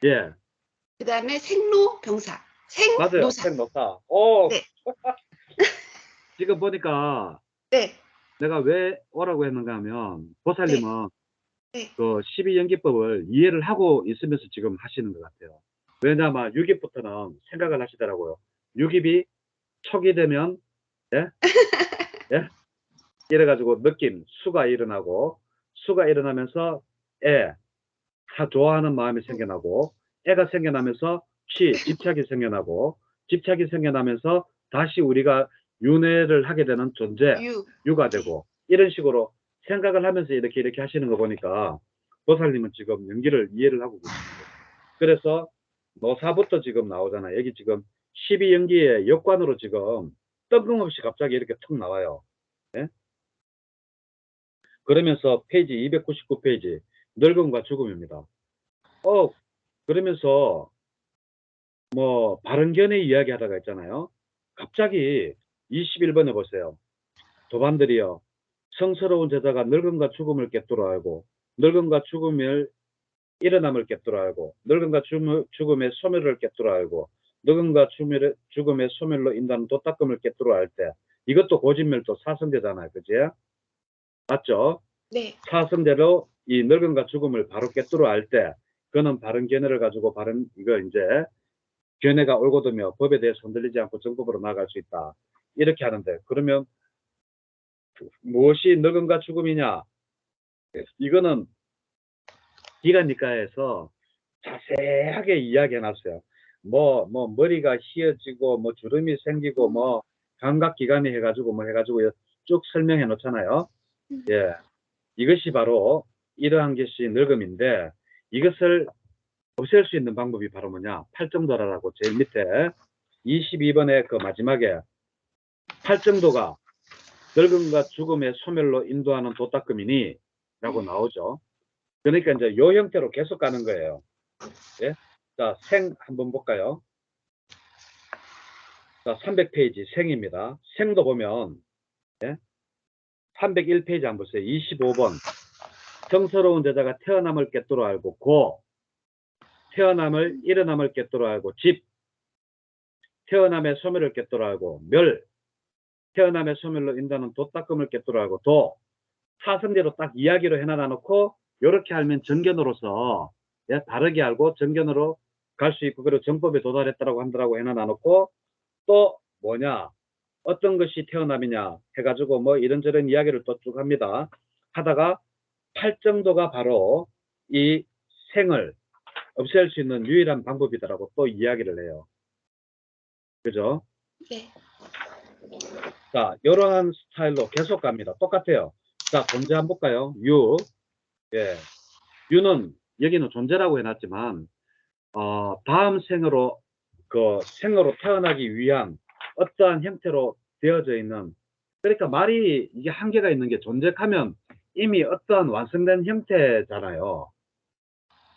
예, 그 다음에 생로병사, 맞아요. 생노사. 생노사. 오, 네, 지금 보니까 네, 내가 왜 오라고 했는가 하면 네, 보살님은 네. 그 12연기법을 이해를 하고 있으면서 지금 하시는 것 같아요. 왜냐하면 6입부터는 생각을 하시더라고요. 6입이 촉이 되면 예? 예? 이래가지고 느낌, 수가 일어나고 수가 일어나면서 좋아하는 마음이 생겨나고 애가 생겨나면서 집착이 생겨나고 집착이 생겨나면서 다시 우리가 윤회를 하게 되는 존재, 유, 유가 네, 되고 이런 식으로 생각을 하면서 이렇게 하시는 거 보니까 보살님은 지금 연기를 이해를 하고 계시는 거예요. 그래서 노사부터 지금 나오잖아요. 여기 지금 12연기의 역관으로 지금 뜬금없이 갑자기 이렇게 툭 나와요. 예? 그러면서 페이지 299페이지 늙음과 죽음입니다. 그러면서 뭐 바른견의 이야기 하다가 있잖아요. 갑자기 21번에 보세요. 도반들이여 성스러운 제자가 늙음과 죽음을 꿰뚫어 알고 늙음과 죽음을 일어남을 꿰뚫어 알고 늙음과 죽음의 소멸을 꿰뚫어 알고 늙음과 죽음의 소멸로 인다는 도닦음을 꿰뚫어 알 때 이것도 고진멸도 사성제잖아요. 그지? 맞죠? 네, 사성제로 이 늙음과 죽음을 바로 꿰뚫어 알 때 그는 바른 견해를 가지고 바른 이걸 이제 견해가 올곧으며 법에 대해서 흔들리지 않고 정법으로 나아갈 수 있다. 이렇게 하는데 그러면 무엇이 늙음과 죽음이냐? 이거는 기간니까에서 자세하게 이야기해 놨어요. 뭐 머리가 휘어지고 뭐 주름이 생기고 뭐 감각기관이 해가지고 뭐 해가지고 쭉 설명해 놓잖아요. 예, 이것이 바로 이러한 것이 늙음인데 이것을 없앨 수 있는 방법이 바로 뭐냐? 팔정도라라고 제일 밑에 22번의 그 마지막에 팔정도가 늙음과 죽음의 소멸로 인도하는 도닦음이니 라고 나오죠. 그러니까 이제 요 형태로 계속 가는 거예요. 예? 자, 생 한번 볼까요? 자, 300페이지 생입니다. 생도 보면 예? 301페이지 한번 보세요. 25번 정서로운 제자가 태어남을 꿰뚫어 알고 태어남을 일어남을 꿰뚫어 알고 태어남의 소멸을 꿰뚫어 알고 태어남의 소멸로 인다는 도닦음을 꿰뚫어 알고 사성제로 딱 이야기로 해놔 놓고 이렇게 알면 정견으로서 예, 다르게 알고 정견으로 갈 수 있고 그리고 정법에 도달했다라고 한다라고 해놔 놓고 또 뭐냐 어떤 것이 태어남이냐 해가지고 뭐 이런저런 이야기를 또 쭉 합니다. 하다가 팔정도가 바로 이 생을 없앨 수 있는 유일한 방법이다라고 또 이야기를 해요. 그죠? 네. 자, 이러한 스타일로 계속 갑니다. 똑같아요. 자, 존재 한번 볼까요? 예. 유는 여기는 존재라고 해놨지만 다음 생으로 생으로 태어나기 위한 어떠한 형태로 되어져 있는 그러니까 말이 이게 한계가 있는 게 존재하면 이미 어떠한 완성된 형태잖아요.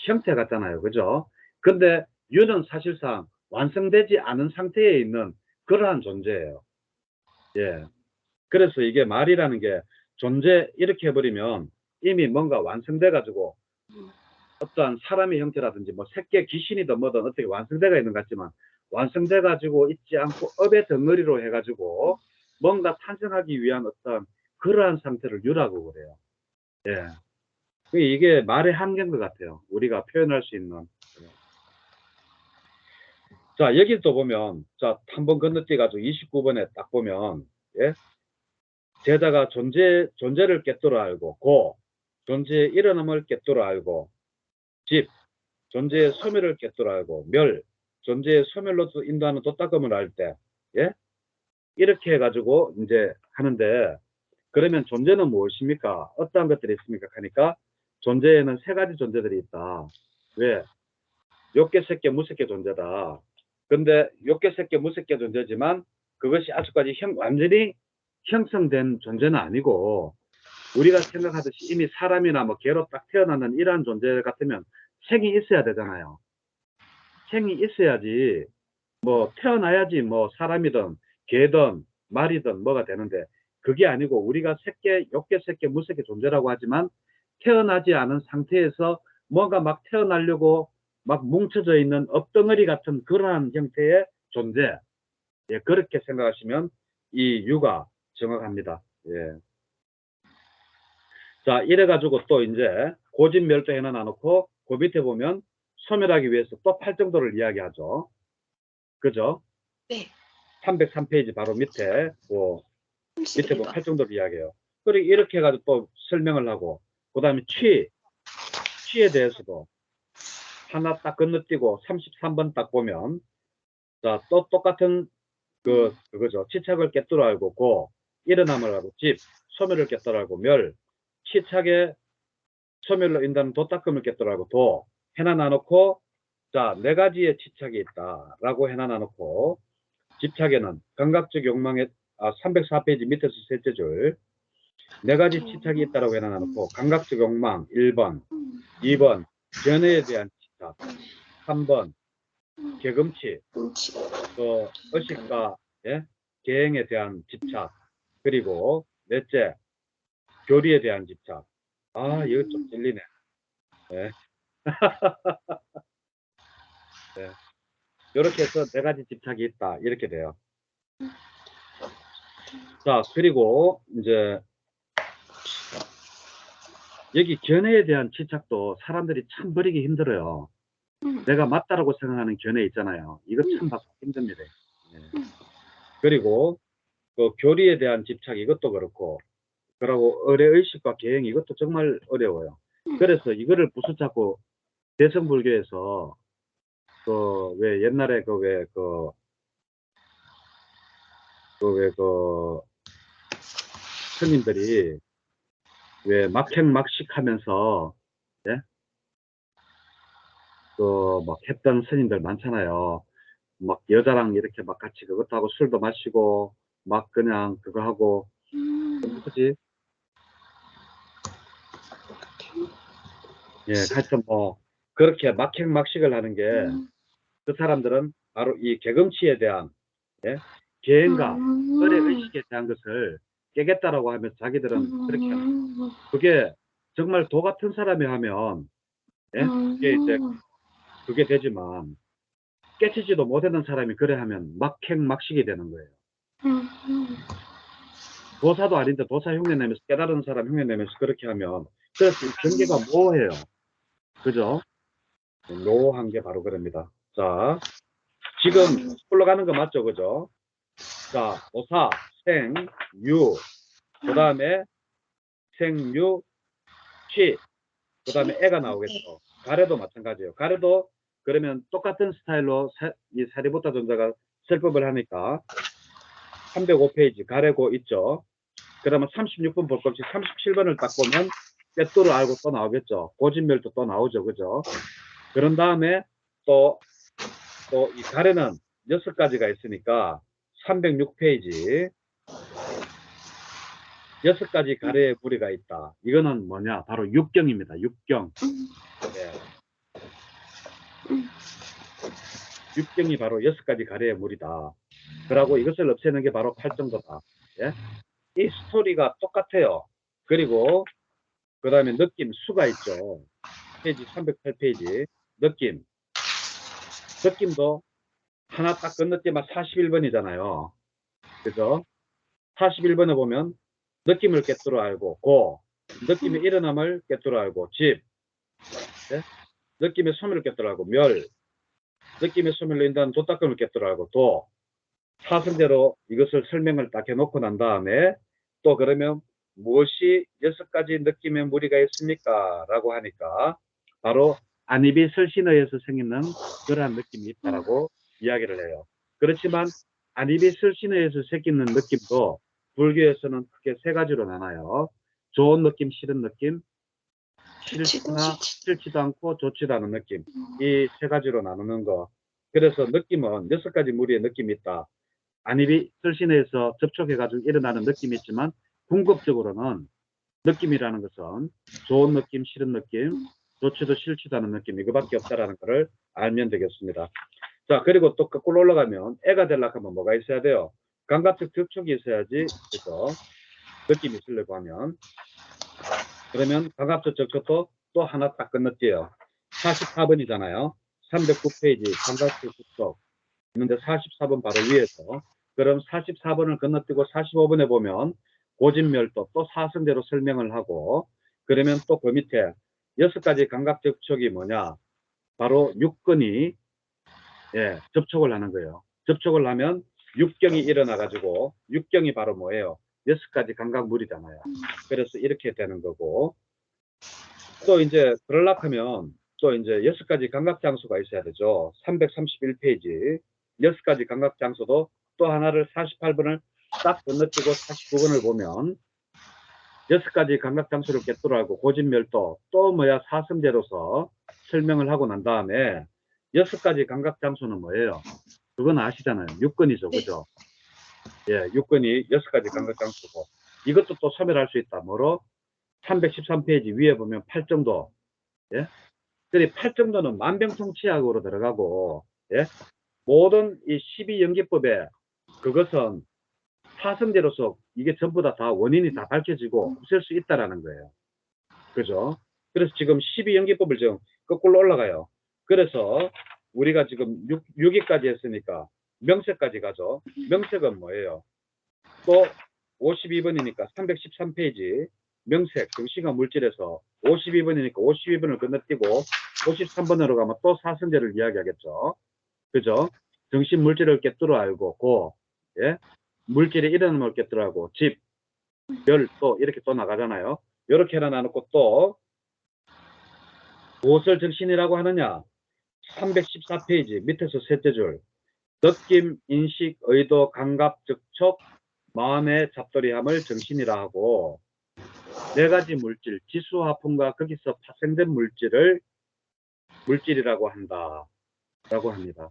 형태 같잖아요. 그죠? 근데 유는 사실상 완성되지 않은 상태에 있는 그러한 존재예요. 예. 그래서 이게 말이라는 게 존재 이렇게 해버리면 이미 뭔가 완성돼 가지고 어떠한 사람의 형태라든지 뭐 새끼 귀신이든 뭐든 어떻게 완성돼가 있는 것 같지만 완성돼 가지고 있지 않고 업의 덩어리로 해 가지고 뭔가 탄생하기 위한 어떤 그러한 상태를 유라고 그래요. 예. 이게 말의 한계인 것 같아요. 우리가 표현할 수 있는. 자, 여기 또 보면, 자, 한번 건너뛰어가지고 29번에 딱 보면, 예? 제자가 존재를 깨뜨려 알고, 존재의 일어남을 깨뜨려 알고, 집, 존재의 소멸을 깨뜨려 알고, 존재의 소멸로 인도하는 도닦음을 알 때, 예? 이렇게 해가지고 이제 하는데, 그러면 존재는 무엇입니까? 어떠한 것들이 있습니까? 하니까, 존재에는 세 가지 존재들이 있다. 왜? 욕계, 색계, 무색계 존재다. 근데 욕계, 색계, 무색계 존재지만 그것이 아직까지 완전히 형성된 존재는 아니고 우리가 생각하듯이 이미 사람이나 뭐 개로 딱 태어나는 이러한 존재 같으면 생이 있어야 되잖아요. 생이 있어야지 뭐 태어나야지 뭐 사람이든 개든 말이든 뭐가 되는데 그게 아니고 우리가 색계, 욕계, 색계, 무색계 존재라고 하지만 태어나지 않은 상태에서 뭔가 막 태어나려고 막 뭉쳐져 있는 엎덩어리 같은 그러한 형태의 존재. 예, 그렇게 생각하시면 이 유가 정확합니다. 예. 자, 이래가지고 또 이제 고진멸도 해나 나놓고 그 밑에 보면 소멸하기 위해서 또 8정도를 이야기하죠. 그죠? 네. 303페이지 바로 밑에 밑에 보면 31번. 8정도를 이야기해요. 그리고 이렇게 해가지고 또 설명을 하고 그 다음에 취에 대해서도 하나 딱 건너뛰고 33번 딱 보면 자, 또 똑같은 그거죠. 치착을 깨뜨려 알고 일어남을 알고 소멸을 깨뜨려 알고 치착의 소멸로 인다는 도닦음을 깨뜨려 알고 해나 나놓고 자, 네 가지의 치착이 있다라고 해나 나놓고 집착에는 감각적 욕망의 304페이지 밑에서 셋째 줄 네 가지 치착이 있다라고 해나 나놓고 감각적 욕망 1번, 2번 견해에 대한 치착, 3번 개금치, 또 의식과 계행에 대한 집착, 그리고 넷째 교리에 대한 집착. 아, 이거 좀 찔리네. 네. 네. 이렇게 해서 네 가지 집착이 있다. 이렇게 돼요. 자, 그리고 이제 여기 견해에 대한 집착도 사람들이 참 버리기 힘들어요. 내가 맞다라고 생각하는 견해 있잖아요. 이거 참 받기 힘듭니다. 네. 그리고 그 교리에 대한 집착 이것도 그렇고 그리고 의례의식과 계행 이것도 정말 어려워요. 그래서 이거를 부수잡고 대성불교에서 왜 옛날에 스님들이 왜 막행막식 하면서 예? 막 했던 스님들 많잖아요. 막 여자랑 이렇게 막 같이 그것도 하고 술도 마시고 막 그냥 그거 하고 그지? 예, 하여튼 뭐 그렇게 막행막식을 하는 게 그 사람들은 바로 이 개금치에 대한 계행과 의례의식에 대한 것을 깨겠다라고 하면 자기들은 그렇게 하는 거예요. 그게 정말 도 같은 사람이 하면 그게 이제 그게 되지만 깨치지도 못하는 사람이 그래 하면 막행막식이 되는 거예요. 도사도 아닌데 도사 흉내 내면서 깨달은 사람 흉내 내면서 그렇게 하면 그래서 이 경계가 모호해요. 그죠? 모호한 게 바로 그럽니다. 자, 지금 흘러가는 거 맞죠? 그죠? 자, 도사, 생, 유, 그 다음에 생유, 취, 그 다음에 애가 나오겠죠. 가래도 마찬가지예요. 가래도 그러면 똑같은 스타일로 이 사리부타 존자가 설법을 하니까 305페이지 가래고 있죠. 그러면 36번 볼 것 없이 37번을 딱 보면 꿰뚜를 알고 또 나오겠죠. 고진멸도 또 나오죠. 그죠? 그런 다음에 또 이 가래는 6가지가 있으니까 306페이지 6가지 가래의 무리가 있다. 이거는 뭐냐? 바로 육경입니다. 육경. 네. 육경이 바로 6가지 가래의 무리다. 그러고 이것을 없애는 게 바로 8정도다. 예? 이 스토리가 똑같아요. 그리고 그 다음에 느낌 수가 있죠. 페이지 308페이지 느낌도 하나 딱 건너뛰면 41번이잖아요. 그죠? 41번에 보면 느낌을 깨뜨려 알고 느낌의 일어남을 꿰뚫어 알고 집, 예? 느낌의 소멸을 꿰뚫어 알고 멸, 느낌의 소멸로 인한 도닦음을 꿰뚫어 알고 도, 사성제로 이것을 설명을 딱 해놓고 난 다음에 또 그러면 무엇이 6가지 느낌의 무리가 있습니까? 라고 하니까 바로 안입이 설신에 의해서 생기는 그러한 느낌이 있다라고 이야기를 해요. 그렇지만 안입이 설신에 의해서 생기는 느낌도 불교에서는 크게 3가지로 나눠요. 좋은 느낌, 싫은 느낌, 싫지도 않고 좋지도 않은 느낌. 이 3가지로 나누는 거. 그래서 느낌은 6가지 무리의 느낌이 있다. 안입이 설신에서 접촉해가지고 일어나는 느낌이 있지만 궁극적으로는 느낌이라는 것은 좋은 느낌, 싫은 느낌, 좋지도 싫지도 않은 느낌 이거밖에 없다라는 것을 알면 되겠습니다. 자, 그리고 또 거꾸로 올라가면 애가 되려고 하면 뭐가 있어야 돼요? 감각적 접촉이 있어야지. 그래서 느낌이 있으려고 하면 그러면 감각적 접촉도 또 하나 딱 건너뛰어요. 44번이잖아요. 309페이지 감각적 접촉 있는데 44번 바로 위에서 그럼 44번을 건너뛰고 45번에 보면 고진멸도 또 사성대로 설명을 하고 그러면 또 그 밑에 6가지 감각 접촉이 뭐냐 바로 육근이 접촉을 하는 거예요. 접촉을 하면 육경이 일어나 가지고 육경이 바로 뭐예요? 6가지 감각물이잖아요. 그래서 이렇게 되는 거고 또 이제 그러려고 하면 또 이제 6가지 감각 장소가 있어야 되죠. 331페이지 6가지 감각 장소도 또 하나를 48번을 딱 건너뛰고 49번을 보면 6가지 감각 장소를 꿰뚫어 하고 고진멸도 또 뭐야 사성제로서 설명을 하고 난 다음에 6가지 감각 장소는 뭐예요? 그건 아시잖아요. 육근이죠. 그죠? 예, 육근이 6가지 감각 장소고 이것도 또 소멸할 수 있다. 뭐로? 313페이지 위에 보면 8정도 예? 그래 8정도는 만병통치약으로 들어가고 예? 모든 이 12연기법에 그것은 사성제로서 이게 전부 다 원인이 다 밝혀지고 없앨 수 있다라는 거예요. 그죠? 그래서 지금 12연기법을 지금 거꾸로 올라가요. 그래서 우리가 지금 6위까지 했으니까 명색까지 가죠. 명색은 뭐예요? 또 52번이니까 313페이지 명색 정신과 물질에서 52번이니까 52번을 건너뛰고 53번으로 가면 또 사성제를 이야기하겠죠. 그죠? 정신 물질을 꿰뚫어 알고 고 예? 물질이 일어남을 꿰뚫어 알고 집, 별 또 이렇게 또 나가잖아요. 이렇게 하나 나누고 또 무엇을 정신이라고 하느냐? 314페이지 밑에서 셋째 줄 느낌, 인식, 의도, 감각, 접촉, 마음의 잡돌이함을 정신이라 하고 4가지 물질, 지수화품과 거기서 파생된 물질을 물질이라고 한다 라고 합니다.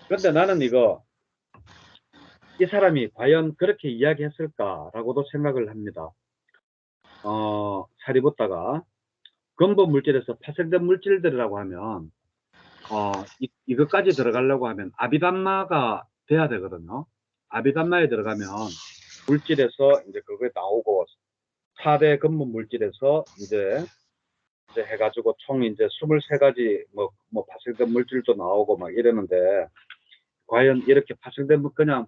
그런데 나는 이거 이 사람이 과연 그렇게 이야기했을까라고도 생각을 합니다. 사리부타가 근본 물질에서 파생된 물질들이라고 하면 이것까지 들어가려고 하면 아비담마가 돼야 되거든요. 아비담마에 들어가면 물질에서 이제 그게 나오고 4대 근본 물질에서 이제 해가지고 총 이제 23가지 뭐 파생된 물질도 나오고 막 이러는데 과연 이렇게 파생된 그냥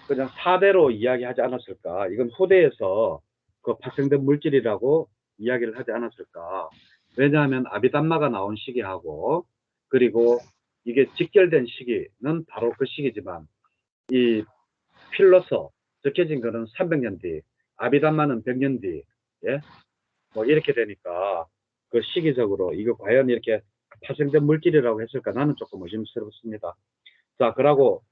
4대로 이야기하지 않았을까? 이건 후대에서 그 파생된 물질이라고 이야기를 하지 않았을까? 왜냐하면 아비담마가 나온 시기하고 그리고 이게 직결된 시기는 바로 그 시기지만 이 필러서 적혀진 거는 300년 뒤, 아비담마는 100년 뒤, 예? 뭐 이렇게 되니까 그 시기적으로 이거 과연 이렇게 파생된 물질이라고 했을까? 나는 조금 의심스럽습니다. 자, 그러고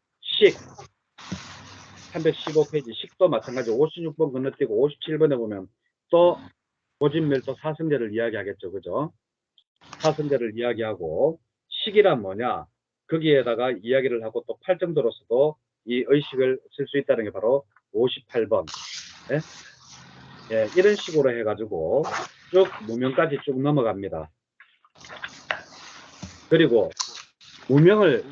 315페이지 식도 마찬가지 56번 건너뛰고 57번에 보면 또 고진멸도 사성제를 이야기하겠죠. 그죠? 사성제를 이야기하고 식이란 뭐냐? 거기에다가 이야기를 하고 또 8정도로서도 이 의식을 쓸 수 있다는 게 바로 58번. 예? 예, 이런 식으로 해가지고 쭉 무명까지 쭉 넘어갑니다. 그리고 무명을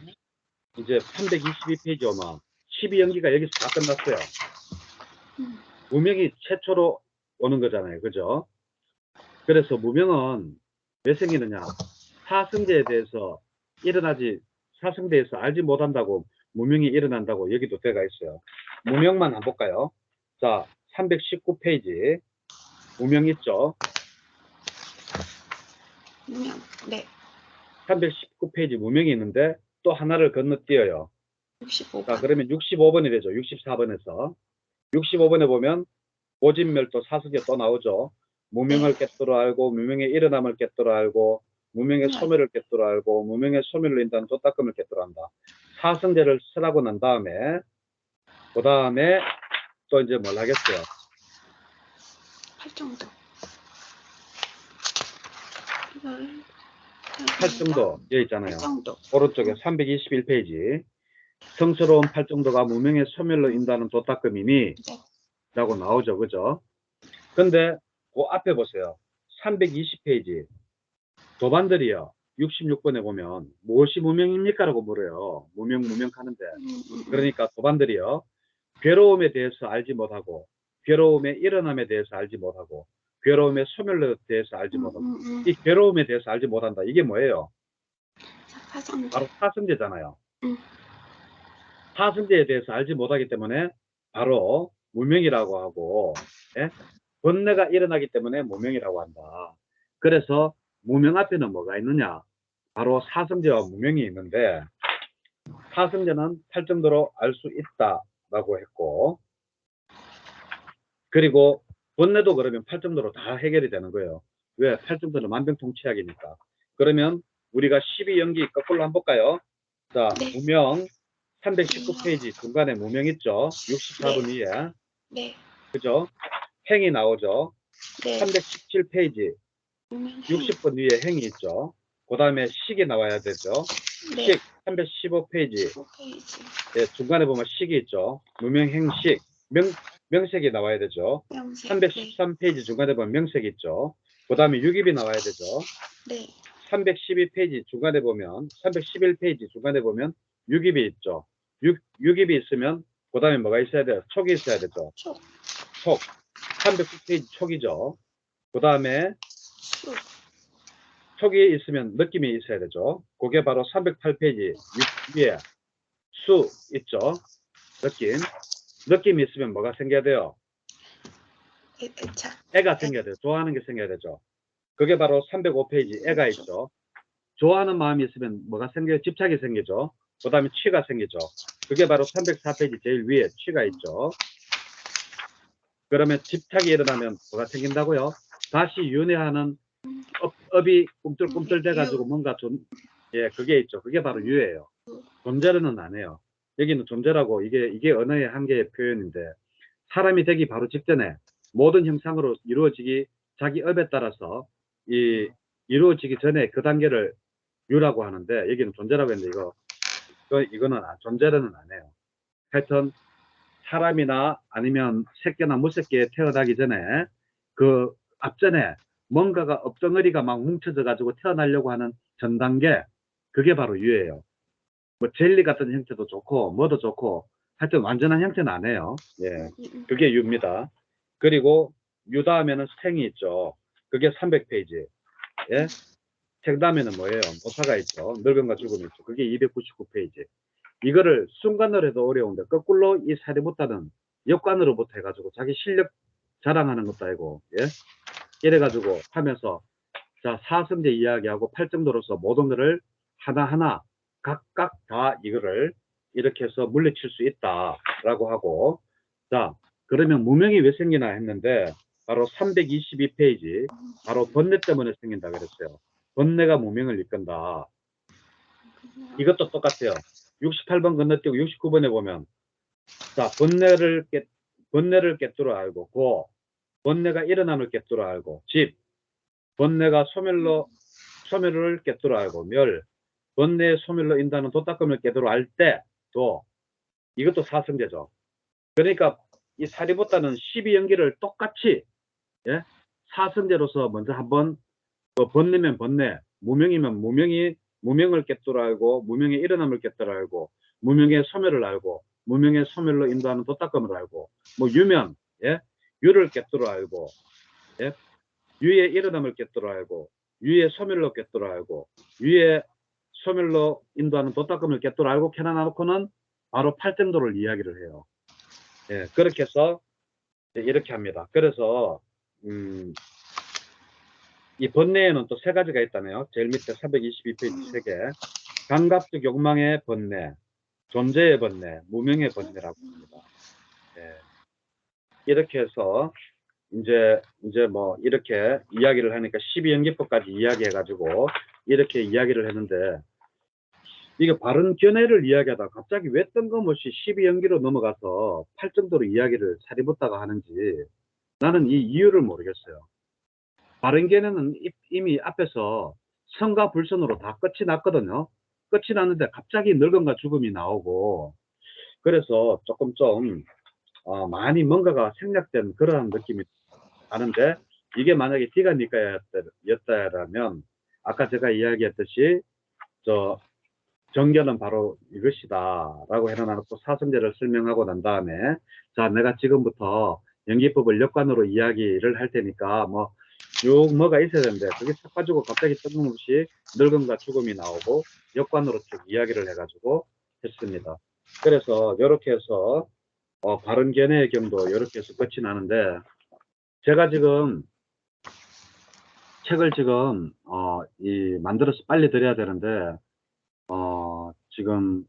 이제 322페이지 오면 12연기가 여기서 다 끝났어요. 무명이 최초로 오는 거잖아요. 그죠? 그래서 무명은 왜 생기느냐? 사성제에 대해서 사성제에서 알지 못한다고 무명이 일어난다고 여기도 돼가 있어요. 무명만 한번 볼까요? 자, 319페이지 무명 있죠? 무명. 네. 319페이지 무명이 있는데 또 하나를 건너뛰어요. 65번. 자, 그러면 65번이 되죠. 64번에서. 65번에 보면 고진멸도 사슬이 또 나오죠. 무명을 네. 꿰뚫어 알고 무명의 일어남을 꿰뚫어 알고 무명의 소멸을 꿰뚫어 알고 무명의 소멸로 인한 도닦음을 꿰뚫어 한다. 사성제를 쓰라고 난 다음에 그 다음에 또 이제 뭘 하겠어요? 8정도. 팔정도 여기 있잖아요. 8정도. 오른쪽에 321페이지. 성스러운 팔정도가 무명의 소멸로 인다는 도닦음이니 라고 나오죠. 그죠? 근데 그 앞에 보세요. 320페이지. 도반들이요. 66번에 보면 무엇이 무명입니까? 라고 물어요. 무명 하는데. 그러니까 도반들이요. 괴로움에 대해서 알지 못하고 괴로움의 일어남에 대해서 알지 못하고 괴로움의 소멸에 대해서 알지 못하고 이 괴로움에 대해서 알지 못한다. 이게 뭐예요? 사성제. 바로 사성제잖아요. 음. 사성제에 대해서 알지 못하기 때문에 바로 무명이라고 하고, 예? 번뇌가 일어나기 때문에 무명이라고 한다. 그래서 무명 앞에는 뭐가 있느냐? 바로 사성제와 무명이 있는데 사성제는 팔정도로 알 수 있다라고 했고, 그리고 번뇌도 그러면 팔정도로 다 해결이 되는 거예요. 왜? 팔정도는 만병통치약이니까. 그러면 우리가 12연기 거꾸로 한번 볼까요? 자, 네. 무명 319페이지 중간에 무명 있죠? 64번 네. 위에. 네. 그죠? 행이 나오죠? 네. 317페이지 무명. 60번 위에 행이 있죠? 그 다음에 식이 나와야 되죠? 네. 식 315페이지 15페이지. 예, 중간에 보면 식이 있죠? 무명행식 명색이 나와야 되죠? 명색. 313페이지 중간에 보면 명색이 있죠? 그 다음에 유깁이 나와야 되죠? 네. 312페이지 중간에 보면 311페이지 중간에 보면 유깁이 있죠? 유깁이 있으면 그 다음에 뭐가 있어야 돼요? 촉이 있어야 되죠? 촉. 촉 309페이지 촉이죠? 그 다음에 수. 촉이 있으면 느낌이 있어야 되죠? 그게 바로 308페이지 위에 수 있죠? 느낌이 있으면 뭐가 생겨야 돼요? 애착. 애가 생겨야 돼요. 좋아하는 게 생겨야 되죠. 그게 바로 305페이지 애가 있죠. 좋아하는 마음이 있으면 뭐가 생겨요? 집착이 생기죠. 그 다음에 취가 생기죠. 그게 바로 304페이지 제일 위에 취가 있죠. 그러면 집착이 일어나면 뭐가 생긴다고요? 다시 윤회하는 업이 꿈틀꿈틀 돼가지고 뭔가 좀, 예, 그게 있죠. 그게 바로 유예요. 존재로는 안 해요. 여기는 존재라고 이게 언어의 한계의 표현인데 사람이 되기 바로 직전에 모든 형상으로 이루어지기 자기 업에 따라서 이루어지기 전에 그 단계를 유라고 하는데 여기는 존재라고 했는데 이거는 존재로는 안 해요. 하여튼 사람이나 아니면 새끼나 무새끼에 태어나기 전에 그 앞전에 뭔가가 엎덩어리가 막 뭉쳐져 가지고 태어나려고 하는 전 단계 그게 바로 유예요. 뭐 젤리 같은 형태도 좋고 뭐도 좋고 하여튼 완전한 형태는 안 해요. 예, 그게 유입니다. 그리고 유 다음에는 생이 있죠. 그게 300페이지. 예, 생 다음에는 뭐예요? 모사가 있죠. 늙음과 죽음이 있죠. 그게 299페이지. 이거를 순간으로 해도 어려운데 거꾸로 이 사리부터는 역관으로부터 해가지고 자기 실력 자랑하는 것도 아니고, 예, 이래가지고 하면서 자 사성제 이야기하고 팔정도로서 모든 것을 하나하나 각각 다 이거를 이렇게 해서 물리칠 수 있다라고 하고, 자 그러면 무명이 왜 생기나 했는데 바로 322페이지 바로 번뇌 때문에 생긴다 그랬어요. 번뇌가 무명을 이끈다. 이것도 똑같아요. 68번 건너뛰고 69번에 보면 자 번뇌를 꿰뚫어 알고 고 번뇌가 일어남을 꿰뚫어 알고 집 번뇌가 소멸을 꿰뚫어 알고 멸 번뇌의 소멸로 인다는 도닦음을 꿰뚫어 알 때 또 이것도 사성제죠. 그러니까 이 사리부타는 12연기를 똑같이, 예? 사성제로서 먼저 한번 번뇌면 번뇌 무명이면 무명을 꿰뚫어 알고 무명의 일어남을 꿰뚫어 알고 무명의 소멸을 알고 무명의 소멸로 인도하는 도닦음을 알고 뭐 유면, 예? 유를 꿰뚫어 알고, 예? 유의 일어남을 꿰뚫어 알고 유의 소멸로 꿰뚫어 알고 유의 소멸로 인도하는 도닦음을 꿰뚫어 알고 캐나놓고는 바로 팔정도를 이야기를 해요. 예, 그렇게 해서 이렇게 합니다. 그래서 이 번뇌에는 또 세 가지가 있다네요. 제일 밑에 422페이지 3개. 감각적 욕망의 번뇌, 존재의 번뇌, 무명의 번뇌라고 합니다. 예. 이렇게 해서 이제 뭐 이렇게 이야기를 하니까 12연기법까지 이야기해가지고 이렇게 이야기를 했는데, 이게 바른 견해를 이야기하다가 갑자기 왜 뜬금없이 12연기로 넘어가서 8정도로 이야기를 사리붓다가 하는지 나는 이 이유를 모르겠어요. 바른 견해는 이미 앞에서 선과 불선으로 다 끝이 났거든요. 끝이 났는데 갑자기 늙음과 죽음이 나오고, 그래서 조금 좀 많이 뭔가가 생략된 그러한 느낌이 나는데, 이게 만약에 D가 니까였다라면 아까 제가 이야기했듯이 정견은 바로 이것이다 라고 해놔놓고 사성제를 설명하고 난 다음에, 자, 내가 지금부터 연기법을 역관으로 이야기를 할 테니까 뭐 쭉 뭐가 있어야 되는데, 그게 싹 빠지고 갑자기 뜬금없이 늙음과 죽음이 나오고 역관으로 쭉 이야기를 해가지고 했습니다. 그래서 이렇게 해서 바른 견해의 경도 이렇게 해서 끝이 나는데, 제가 지금 책을 지금 만들어서 빨리 드려야 되는데, 지금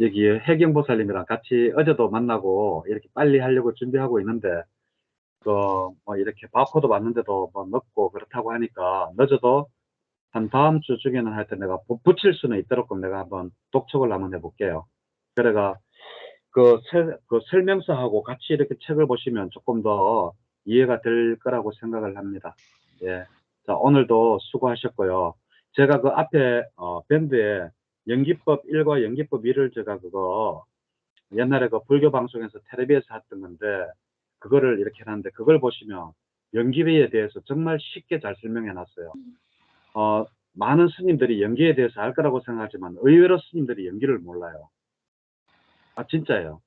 여기에 해경보살님이랑 같이 어제도 만나고 이렇게 빨리 하려고 준비하고 있는데, 뭐 이렇게 바코드 왔는데도 뭐 늦고 그렇다고 하니까 늦어도 한 다음 주 중에는 하여튼 내가 붙일 수는 있도록 내가 한번 독촉을 한번 해볼게요. 그래가 그 설명서하고 같이 이렇게 책을 보시면 조금 더 이해가 될 거라고 생각을 합니다. 예. 자, 오늘도 수고하셨고요. 제가 그 앞에 밴드에 연기법 1과 연기법 2를 제가 그거 옛날에 그 불교 방송에서 텔레비에서 했던 건데, 그거를 이렇게 해놨는데, 그걸 보시면 연기에 대해서 정말 쉽게 잘 설명해 놨어요. 많은 스님들이 연기에 대해서 알 거라고 생각하지만 의외로 스님들이 연기를 몰라요. 진짜예요.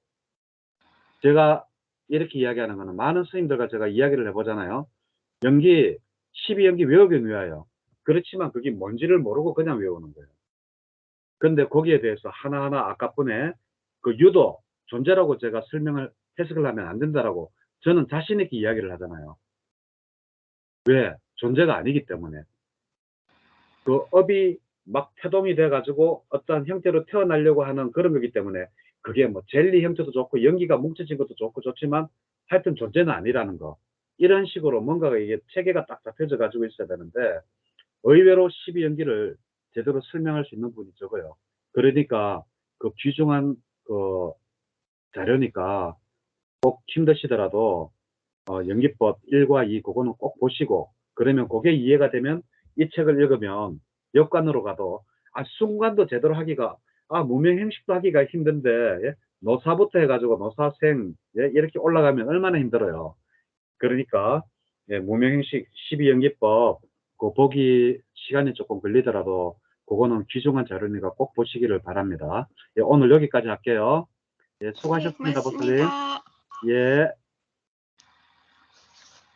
제가 이렇게 이야기하는 거는, 많은 스님들과 제가 이야기를 해보잖아요. 연기, 12연기 외우긴 외워요. 그렇지만 그게 뭔지를 모르고 그냥 외우는 거예요. 근데 거기에 대해서 하나하나 아까뿐에 그 유도, 존재라고 제가 해석을 하면 안 된다라고 저는 자신 있게 이야기를 하잖아요. 왜? 존재가 아니기 때문에. 그 업이 막 태동이 돼가지고 어떠한 형태로 태어나려고 하는 그런 거기 때문에, 그게 뭐 젤리 형태도 좋고 연기가 뭉쳐진 것도 좋고 좋지만 하여튼 존재는 아니라는 거. 이런 식으로 뭔가가 이게 체계가 딱 잡혀져 가지고 있어야 되는데, 의외로 12연기를 제대로 설명할 수 있는 분이 적어요. 그러니까 그 귀중한 그 자료니까 꼭 힘드시더라도 연기법 1과 2 그거는 꼭 보시고, 그러면 그게 이해가 되면 이 책을 읽으면 역관으로 가도 순간도 제대로 하기가, 무명행식도 하기가 힘든데, 예? 노사부터 해가지고 노사생, 예? 이렇게 올라가면 얼마나 힘들어요. 그러니까 예, 무명행식 12연기법 그 보기 시간이 조금 걸리더라도 그거는 귀중한 자료니까 꼭 보시기를 바랍니다. 예, 오늘 여기까지 할게요. 예, 네, 수고하셨습니다, 보슬님. 고맙습니다. 예.